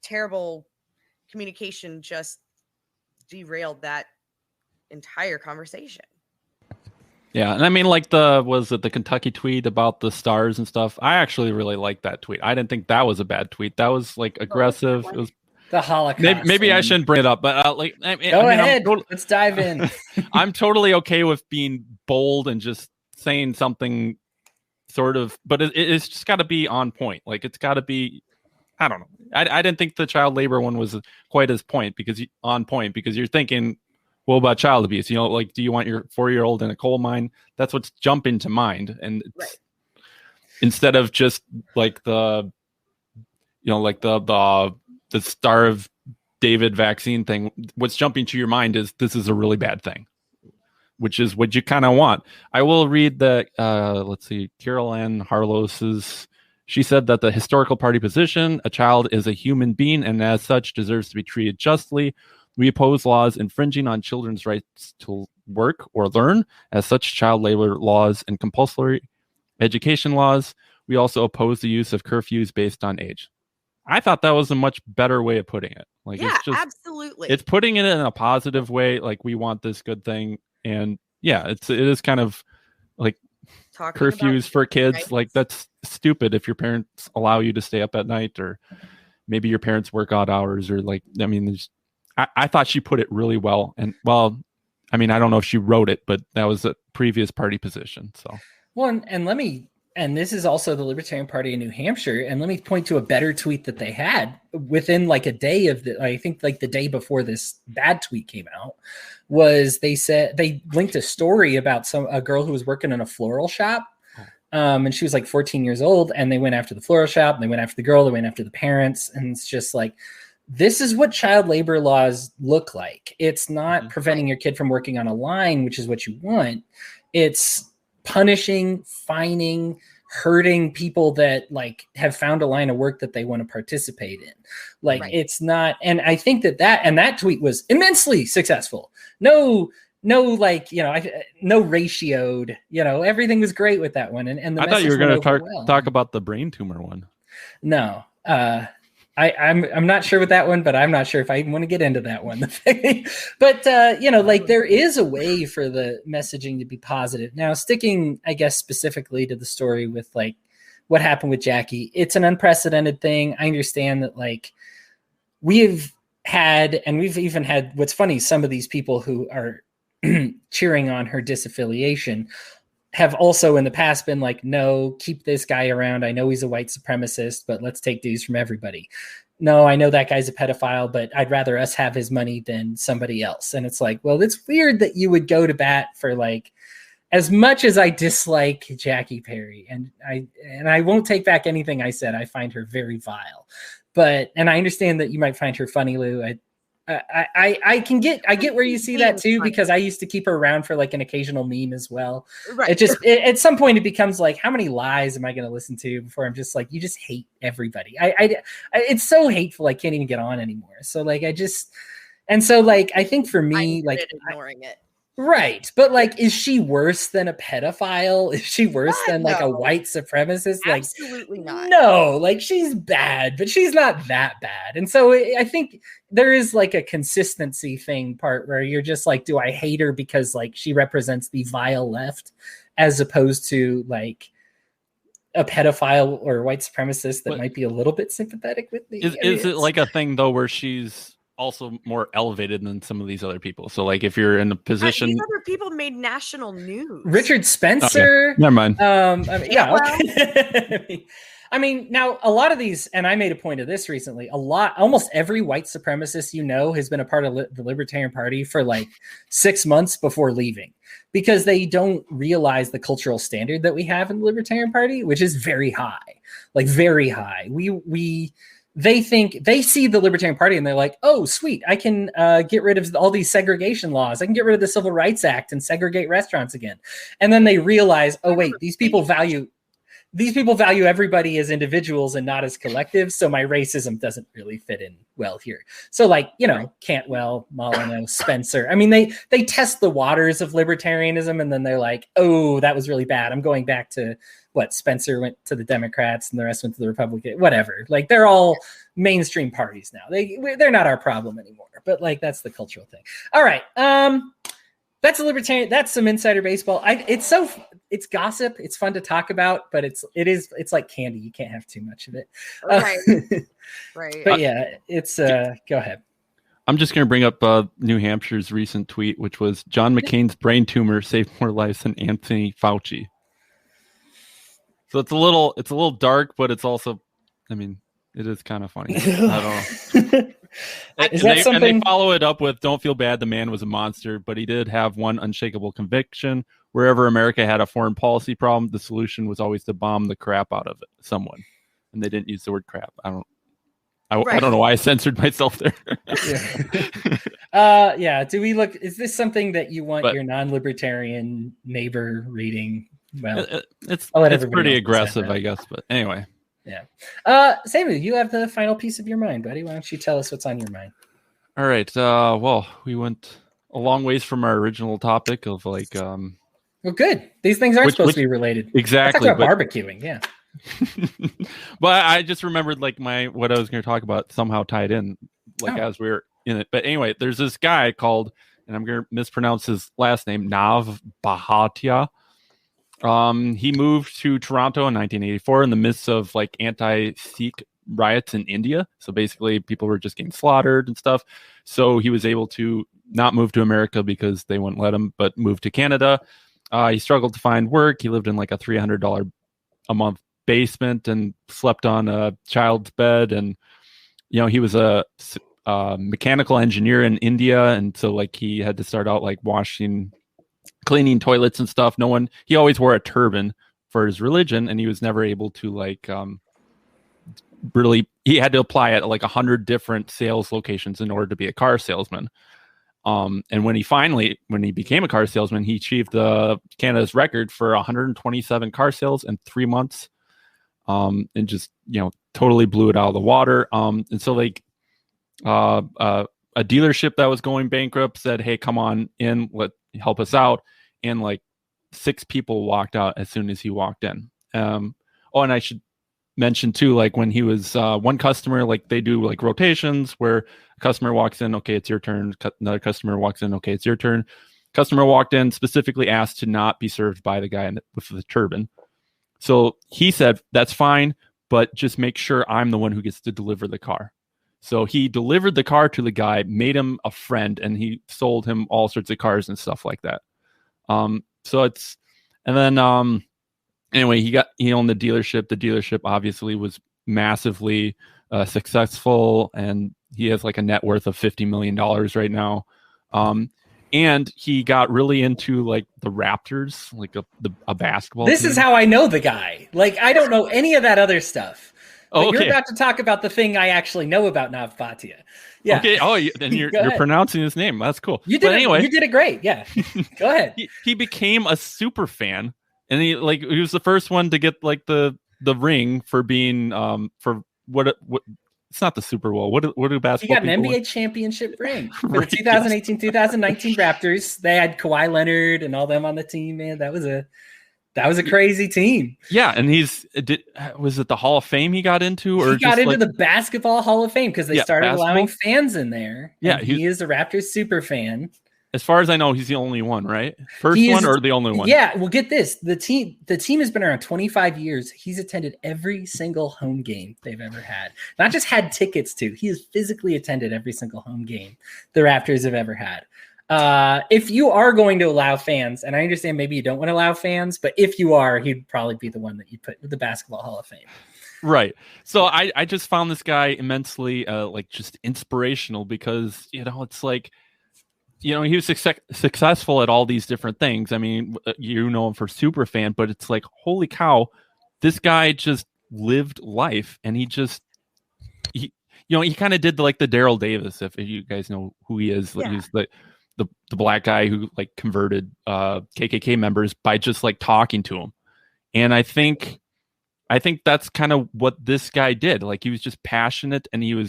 C: terrible communication just derailed that entire conversation.
D: Yeah, and I mean, like the Kentucky tweet about the stars and stuff? I actually really liked that tweet. I didn't think that was a bad tweet. That was like aggressive. It was
E: the Holocaust.
D: Maybe I shouldn't bring it up, but
E: go ahead. Let's dive in.
D: I'm totally okay with being bold and just saying something sort of, but it's just got to be on point. Like it's got to be. I don't know. I didn't think the child labor one was quite as on point because you're thinking, well, about child abuse, like, do you want your 4-year-old in a coal mine? That's what's jumping to mind. And
C: right.
D: Instead of just like the Star of David vaccine thing, what's jumping to your mind is this is a really bad thing, which is what you kind of want. I will read the, let's see, Carol Ann Harlow's. She said that the historical party position, a child is a human being and as such deserves to be treated justly. We oppose laws infringing on children's rights to work or learn, as such child labor laws and compulsory education laws. We also oppose the use of curfews based on age. I thought that was a much better way of putting it. Like,
C: yeah,
D: it's just,
C: absolutely.
D: It's putting it in a positive way. Like, we want this good thing. And yeah, it is kind of like talking curfews for kids. Rights. Like, that's stupid if your parents allow you to stay up at night, or maybe your parents work odd hours, or like, I mean, I thought she put it really well. And well, I mean, I don't know if she wrote it, but that was a previous party position. So,
E: well, and this is also the Libertarian Party in New Hampshire. And let me point to a better tweet that they had within like a day of I think like the day before this bad tweet came out, was they said they linked a story about a girl who was working in a floral shop. And she was like 14 years old, and they went after the floral shop, and they went after the girl, they went after the parents. And it's just like, this is what child labor laws look like. It's not preventing your kid from working on a line, which is what you want. It's punishing, fining, hurting people that like have found a line of work that they want to participate in. Like It's not. And I think that tweet was immensely successful. No, like, no ratioed, everything was great with that one. And
D: I thought you were going to talk about the brain tumor one.
E: No, I'm not sure with that one, but I'm not sure if I even want to get into that one. But like, there is a way for the messaging to be positive. Now, sticking, I guess, specifically to the story with like what happened with Jackie, it's an unprecedented thing. I understand that, like, we've even had, what's funny, some of these people who are cheering on her disaffiliation have also in the past been like, no, keep this guy around. I know he's a white supremacist, but let's take dues from everybody. No, I know that guy's a pedophile, but I'd rather us have his money than somebody else. And it's like, well, it's weird that you would go to bat for, like, as much as I dislike Jackie Perry, and I won't take back anything I said. I find her very vile, and I understand that you might find her funny, Lou. I get where you see that too, because I used to keep her around for like an occasional meme as well. Right. At some point it becomes like, how many lies am I going to listen to before I'm just like, you just hate everybody. It's so hateful. I can't even get on anymore. So like, I think for me, like,
C: ignoring it.
E: Right. But like, is she worse than a pedophile? Is she worse
C: God,
E: than like a
C: no.
E: white supremacist? Like,
C: Absolutely not.
E: no, like she's bad, but she's not that bad. And so I think there is like a consistency thing part where you're just like, do I hate her because like she represents the vile left as opposed to like a pedophile or a white supremacist that might be a little bit sympathetic with me?
D: Is it like a thing though where she's also more elevated than some of these other people? So like if you're in a position,
C: these other people made national news.
E: Richard Spencer.
D: Never mind.
E: Okay. I mean, now a lot of these, and I made a point of this recently, almost every white supremacist has been a part of the Libertarian Party for like 6 months before leaving, because they don't realize the cultural standard that we have in the Libertarian Party, which is very high, like very high. They see the Libertarian Party and they're like, oh, sweet, I can get rid of all these segregation laws. I can get rid of the Civil Rights Act and segregate restaurants again. And then they realize, oh, wait, these people value everybody as individuals and not as collectives. So my racism doesn't really fit in well here. So like, Cantwell, Molyneux, Spencer. I mean, they test the waters of libertarianism and then they're like, oh, that was really bad. I'm going back to what Spencer went to the Democrats and the rest went to the Republican, whatever. Like they're all mainstream parties now. They're not our problem anymore, but like, that's the cultural thing. All right. That's a libertarian. That's some insider baseball. It's gossip. It's fun to talk about, but it's like candy. You can't have too much of it.
C: Right. Right.
E: But yeah, it's go ahead.
D: I'm just going to bring up New Hampshire's recent tweet, which was John McCain's brain tumor saved more lives than Anthony Fauci. So it's a little dark, but it's also, I mean, it is kind of funny. I don't know. And they follow it up with, don't feel bad, the man was a monster, but he did have one unshakable conviction. Wherever America had a foreign policy problem, the solution was always to bomb the crap out of someone. And they didn't use the word crap. I don't know why I censored myself there.
E: Yeah. Do we look, is this something that you want your non-libertarian neighbor reading? Well,
D: it's pretty aggressive, I guess. But anyway.
E: Yeah. Samuel, you have the final piece of your mind, buddy. Why don't you tell us what's on your mind?
D: All right. Well, we went a long ways from our original topic of like.
E: Well, good. These things aren't supposed to be related.
D: Exactly.
E: I about barbecuing. Yeah.
D: But I just remembered like what I was going to talk about somehow tied in as we were in it. But anyway, there's this guy called, and I'm going to mispronounce his last name, Nav Bhatia. He moved to Toronto in 1984 in the midst of like anti-Sikh riots in India. So basically people were just getting slaughtered and stuff. So he was able to not move to America because they wouldn't let him, but move to Canada. He struggled to find work. He lived in like a $300 a month basement and slept on a child's bed. And, he was a mechanical engineer in India. And so like he had to start out like cleaning toilets and stuff. He always wore a turban for his religion, and he was never able to like he had to apply at like 100 different sales locations in order to be a car salesman. And when he became a car salesman, he achieved Canada's record for 127 car sales in 3 months. And just, totally blew it out of the water. And so like a dealership that was going bankrupt said, hey, come on in, help us out. And like 6 people walked out as soon as he walked in. And I should mention too, like when he was one customer, like they do like rotations where a customer walks in, okay, it's your turn. Another customer walks in, okay, it's your turn. Customer walked in, specifically asked to not be served by the guy with the turban. So he said, that's fine, but just make sure I'm the one who gets to deliver the car. So he delivered the car to the guy, made him a friend, and he sold him all sorts of cars and stuff like that. Anyway, he owned the dealership. The dealership obviously was massively successful, and he has like a net worth of $50 million right now. And he got really into like the Raptors, like a basketball
E: team. Is how I know the guy. Like, I don't know any of that other stuff. But
D: okay.
E: You're about to talk about the thing I actually know about Nav Bhatia. Yeah.
D: Okay. Oh, then you're pronouncing his name. That's cool.
E: You did it great. Yeah. Go ahead.
D: He became a super fan, and he was the first one to get like the ring for being for what It's not the Super Bowl. What do
E: He
D: basketball?
E: got an
D: people
E: NBA championship ring for
D: Right,
E: the 2018-2019 Raptors. They had Kawhi Leonard and all them on the team. Man, that was a crazy team.
D: Yeah, and was it the Hall of Fame he got into, or
E: he got into the Basketball Hall of Fame because they started allowing fans in there.
D: Yeah,
E: he is a Raptors super fan.
D: As far as I know, he's the only one, right? First one or the only one?
E: Yeah, well, get this. The team has been around 25 years. He's attended every single home game they've ever had. Not just had tickets to. He has physically attended every single home game the Raptors have ever had. If you are going to allow fans, and I understand maybe you don't want to allow fans, but if you are, he'd probably be the one that you put with the Basketball Hall of Fame.
D: Right. So I just found this guy immensely just inspirational because, it's like, he was successful at all these different things. I mean, you know him for Superfan, but it's like, holy cow, this guy just lived life, and he kind of did like the Daryl Davis, if you guys know who he is. Yeah. He's the black guy who like converted KKK members by just like talking to him. And I think that's kind of what this guy did. Like, he was just passionate, and he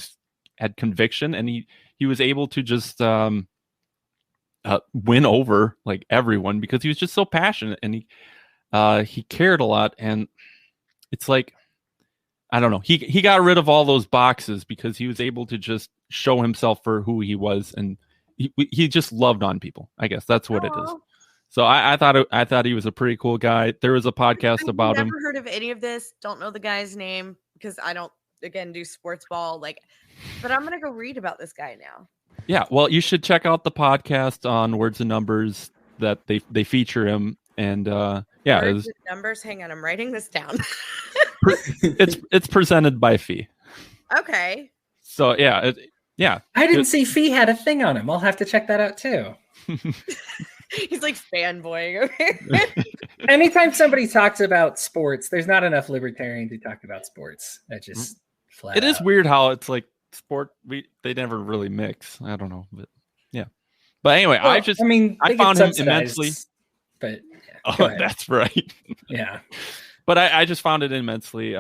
D: had conviction, and he was able to just win over like everyone because he was just so passionate, and he cared a lot. And it's like, I don't know, he got rid of all those boxes because he was able to just show himself for who he was, and he just loved on people. I guess that's what it is. So I thought he was a pretty cool guy. There was a podcast about him.
C: Never heard of any of this. Don't know the guy's name because I don't do sports ball. But I'm gonna go read about this guy now.
D: Yeah, well, you should check out the podcast on Words and Numbers that they feature him, and Words and
C: Numbers. Hang on, I'm writing this down.
D: it's presented by Fee.
C: Okay.
D: So yeah.
E: I didn't see Fee had a thing on him. I'll have to check that out too.
C: He's like fanboying over here.
E: Anytime somebody talks about sports, there's not enough libertarians who talk about sports. That just flat
D: It
E: out.
D: is weird how it's like sport. They never really mix. I don't know, but yeah. But anyway,
E: Well,
D: I found him immensely.
E: But
D: that's right.
E: Yeah.
D: But I just found it immensely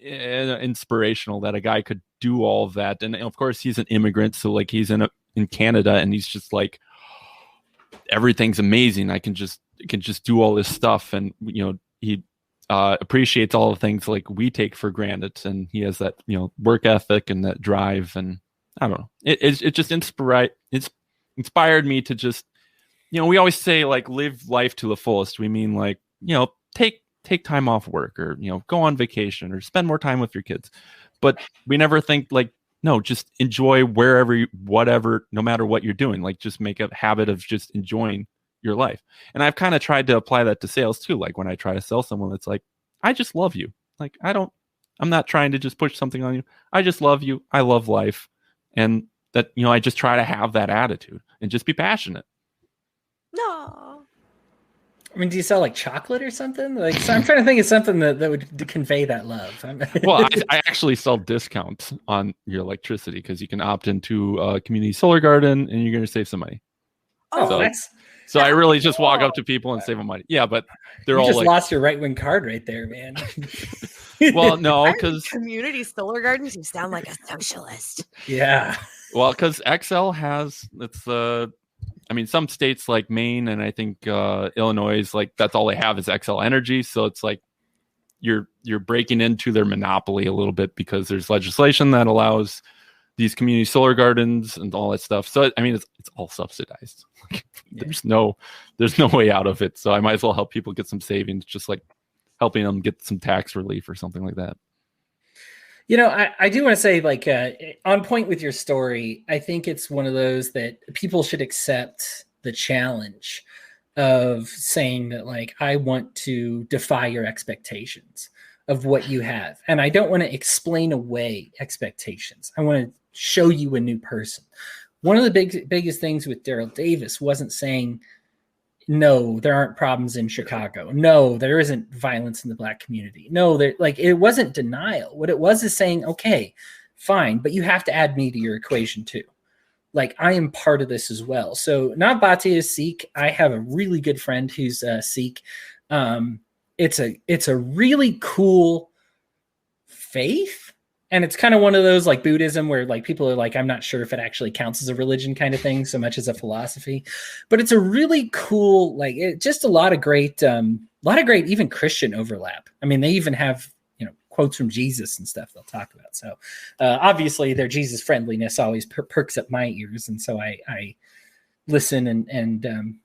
D: inspirational that a guy could do all of that. And of course, he's an immigrant, so like he's in Canada, and he's just like, everything's amazing. I can just do all this stuff, and he appreciates all the things like we take for granted, and he has that work ethic and that drive. And I don't know, it just inspired me to just we always say like live life to the fullest. We mean like take time off work, or go on vacation, or spend more time with your kids, but we never think like, no, just enjoy whatever, no matter what you're doing. Like, just make a habit of just enjoying your life. And I've kind of tried to apply that to sales too. Like, when I try to sell someone, it's like, I just love you. Like, I'm not trying to just push something on you. I just love you. I love life. And that, I just try to have that attitude and just be passionate.
C: No.
E: I mean, do you sell like chocolate or something? Like, so I'm trying to think of something that would convey that love.
D: Well, I actually sell discounts on your electricity because you can opt into a community solar garden, and you're going to save some money.
E: Oh,
D: so I really just walk up to people and save them money. Yeah, but they're all
E: just lost your right-wing card right there, man.
D: Well, no, because
C: community solar gardens, you sound like a socialist.
E: Yeah.
D: Well, because XL has some states like Maine and I think Illinois, like that's all they have is XL Energy. So it's like you're breaking into their monopoly a little bit because there's legislation that allows these community solar gardens and all that stuff. So it's all subsidized. There's no way out of it. So I might as well help people get some savings, just like helping them get some tax relief or something like that.
E: I do want to say, like, on point with your story, I think it's one of those that people should accept the challenge of saying that, like, I want to defy your expectations of what you have. And I don't want to explain away expectations. I want to show you a new person. One of the biggest things with Daryl Davis wasn't saying, no, there aren't problems in Chicago. No, there isn't violence in the Black community. No, it wasn't denial. What it was is saying, okay, fine, but you have to add me to your equation too. Like, I am part of this as well. So Nav Bhatia is Sikh. I have a really good friend who's Sikh. It's a really cool faith. And it's kind of one of those like Buddhism where like people are like, I'm not sure if it actually counts as a religion kind of thing so much as a philosophy, but it's a really cool, like just a lot of great even Christian overlap. I mean, they even have, quotes from Jesus and stuff they'll talk about. So obviously their Jesus friendliness always perks up my ears. And so I listen and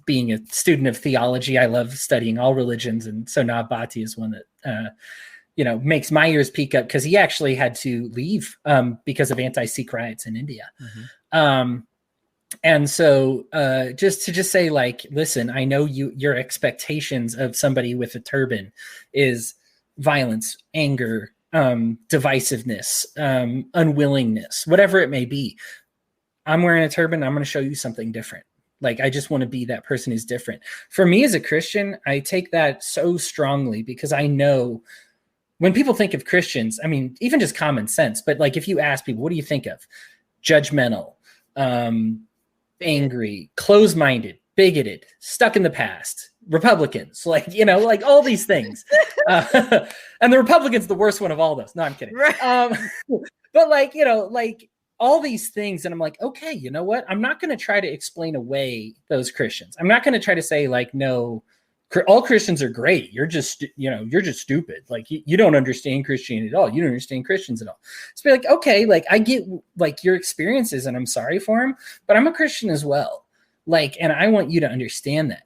E: being a student of theology, I love studying all religions. And so Nav Bhatia is one that, makes my ears peak up because he actually had to leave because of anti-Sikh riots in India. Mm-hmm. And so just to say like, listen, I know your expectations of somebody with a turban is violence, anger, divisiveness, unwillingness, whatever it may be. I'm wearing a turban. I'm going to show you something different. Like, I just want to be that person who's different. For me as a Christian, I take that so strongly because I know when people think of Christians, I mean, even just common sense, but like if you ask people, what do you think of? Judgmental, angry, closed-minded, bigoted, stuck in the past, Republicans, like all these things. And the Republicans, the worst one of all those. No, I'm kidding. Right. But like all these things. And I'm like, okay, you know what? I'm not going to try to explain away those Christians. I'm not going to try to say like, no, all Christians are great. You're just stupid. Like you don't understand Christianity at all. You don't understand Christians at all. It's be like, okay, like I get like your experiences and I'm sorry for them, but I'm a Christian as well. Like, and I want you to understand that.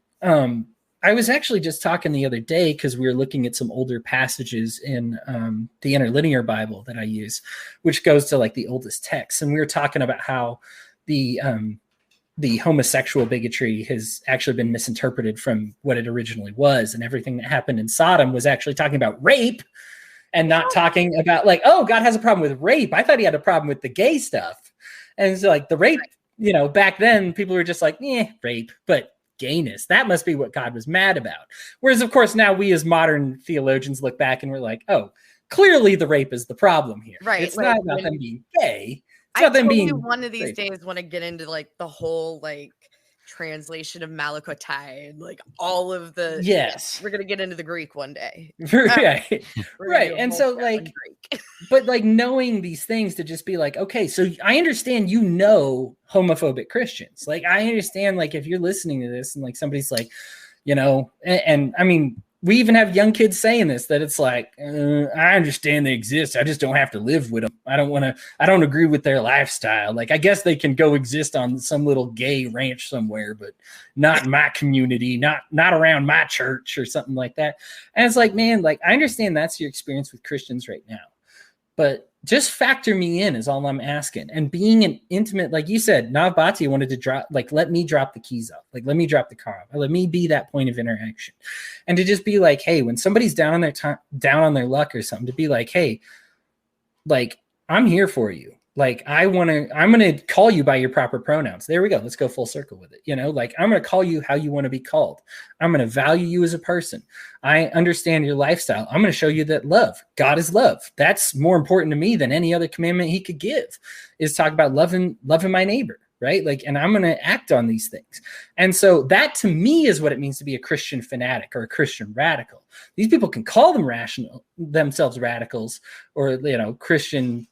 E: I was actually just talking the other day because we were looking at some older passages in the Interlinear Bible that I use, which goes to like the oldest texts. And we were talking about how the homosexual bigotry has actually been misinterpreted from what it originally was. And everything that happened in Sodom was actually talking about rape and not talking about like, oh, God has a problem with rape. I thought he had a problem with the gay stuff. And so like the rape, back then people were just like, rape, but gayness, that must be what God was mad about. Whereas of course now we as modern theologians look back and we're like, oh, clearly the rape is the problem here.
C: Right.
E: It's not about them being gay.
C: I totally one of these days want to get into like the whole like translation of Malachi, like all of the we're gonna get into the Greek one day.
E: Right. And so like but like knowing these things to just be like, okay, so I understand homophobic Christians. Like I understand like if you're listening to this and like somebody's like, and I mean we even have young kids saying this, that it's like, I understand they exist. I just don't have to live with them. I don't agree with their lifestyle. Like, I guess they can go exist on some little gay ranch somewhere, but not in my community, not around my church or something like that. And it's like, man, like, I understand that's your experience with Christians right now, but just factor me in is all I'm asking. And being an intimate, like you said, Nav Bhatia wanted to let me drop the keys off. Like, let me drop the car off. Let me be that point of interaction. And to just be like, hey, when somebody's down on their luck or something, to be like, hey, like, I'm here for you. Like, I'm going to call you by your proper pronouns. There we go. Let's go full circle with it. Like, I'm going to call you how you want to be called. I'm going to value you as a person. I understand your lifestyle. I'm going to show you that God is love. That's more important to me than any other commandment he could give, is talk about loving my neighbor, right? Like, and I'm going to act on these things. And so that to me is what it means to be a Christian fanatic or a Christian radical. These people can call themselves radicals or, Christian,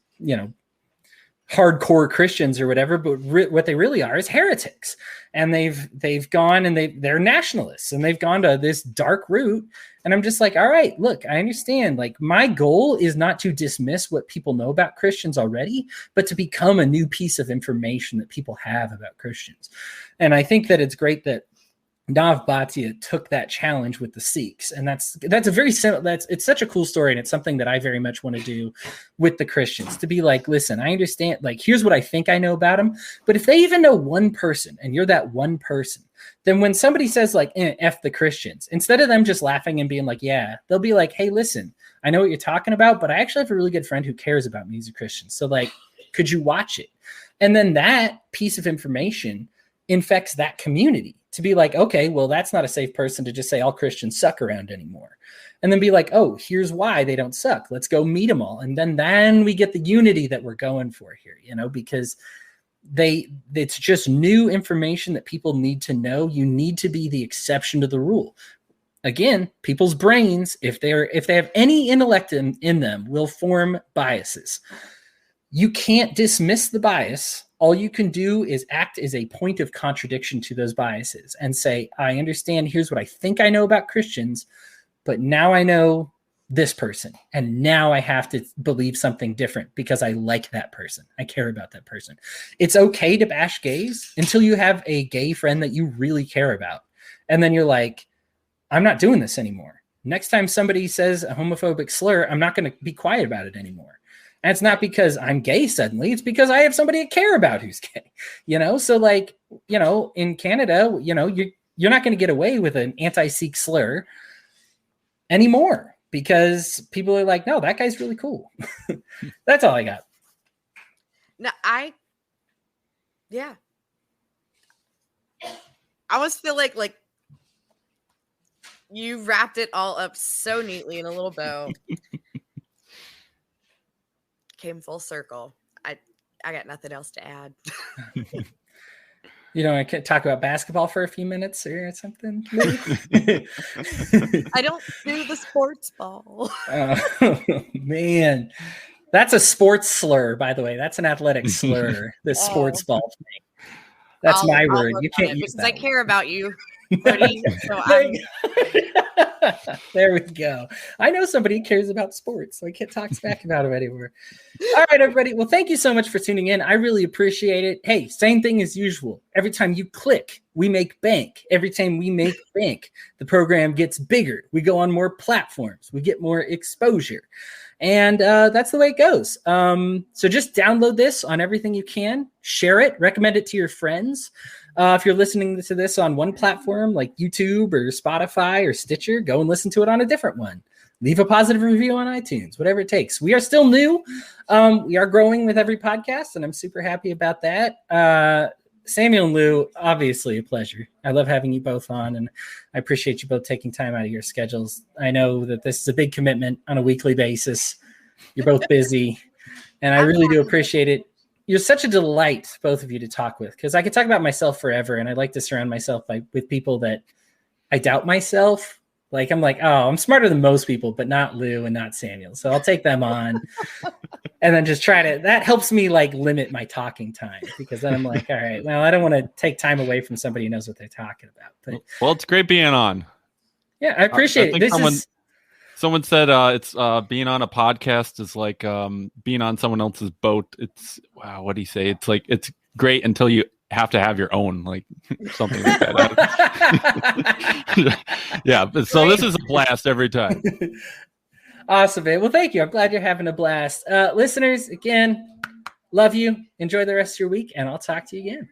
E: hardcore Christians or whatever, but what they really are is heretics. And they've gone and they're nationalists and they've gone to this dark route. And I'm just like, all right, look, I understand. Like, my goal is not to dismiss what people know about Christians already, but to become a new piece of information that people have about Christians. And I think that it's great that Nav Bhatia took that challenge with the Sikhs, and that's a very simple. It's such a cool story, and it's something that I very much want to do with the Christians. To be like, listen, I understand. Like, here's what I think I know about them, but if they even know one person, and you're that one person, then when somebody says like "F the Christians," instead of them just laughing and being like, "Yeah," they'll be like, "Hey, listen, I know what you're talking about, but I actually have a really good friend who cares about me as a Christian. So like, could you watch it?" And then that piece of information infects that community. To be like, okay, well, that's not a safe person to just say all Christians suck around anymore. And then be like, oh, here's why they don't suck. Let's go meet them all. And then we get the unity that we're going for here, because it's just new information that people need to know. You need to be the exception to the rule. again, people's brains, if they have any intellect in them, will form biases. You can't dismiss the bias. All you can do is act as a point of contradiction to those biases and say, I understand, here's what I think I know about Christians, but now I know this person, and now I have to believe something different because I like that person. I care about that person. It's okay to bash gays until you have a gay friend that you really care about. And then you're like, I'm not doing this anymore. Next time somebody says a homophobic slur, I'm not going to be quiet about it anymore. And it's not because I'm gay suddenly. It's because I have somebody to care about who's gay, So like, in Canada, you're not going to get away with an anti-Sikh slur anymore because people are like, no, that guy's really cool. That's all I got.
C: No, I almost feel like you wrapped it all up so neatly in a little bow. Came full circle. I got nothing else to add.
E: I could talk about basketball for a few minutes or something.
C: I don't do the sports ball.
E: Oh, man. That's a sports slur, by the way. That's an athletic slur, the sports ball thing. That's my word. You can't use that.
C: I care about you, buddy. So
E: there we go. I know somebody who cares about sports, so I can't talk smack about them anymore. All right, everybody. Well, thank you so much for tuning in. I really appreciate it. Hey, same thing as usual. Every time you click, we make bank. Every time we make bank, the program gets bigger. We go on more platforms. We get more exposure. And that's the way it goes. So just download this on everything you can. Share it. Recommend it to your friends. If you're listening to this on one platform like YouTube or Spotify or Stitcher, go and listen to it on a different one. Leave a positive review on iTunes, whatever it takes. We are still new. We are growing with every podcast, and I'm super happy about that. Samuel and Lou, obviously a pleasure. I love having you both on, and I appreciate you both taking time out of your schedules. I know that this is a big commitment on a weekly basis. You're both busy, and I really do appreciate it. You're such a delight, both of you, to talk with, because I could talk about myself forever, and I like to surround myself with people that I doubt myself. Like, I'm like, oh, I'm smarter than most people, but not Lou and not Samuel. So I'll take them on and then just that helps me like limit my talking time, because then I'm like, all right, well, I don't want to take time away from somebody who knows what they're talking about. But
D: well, it's great being on.
E: Yeah, I appreciate it.
D: Someone said it's being on a podcast is like being on someone else's boat. It's wow, what do you say? It's like it's great until you have to have your own, like something like that. Yeah, so this is a blast every time.
E: Awesome, man. Well, thank you. I'm glad you're having a blast. Listeners, again, love you. Enjoy the rest of your week, and I'll talk to you again.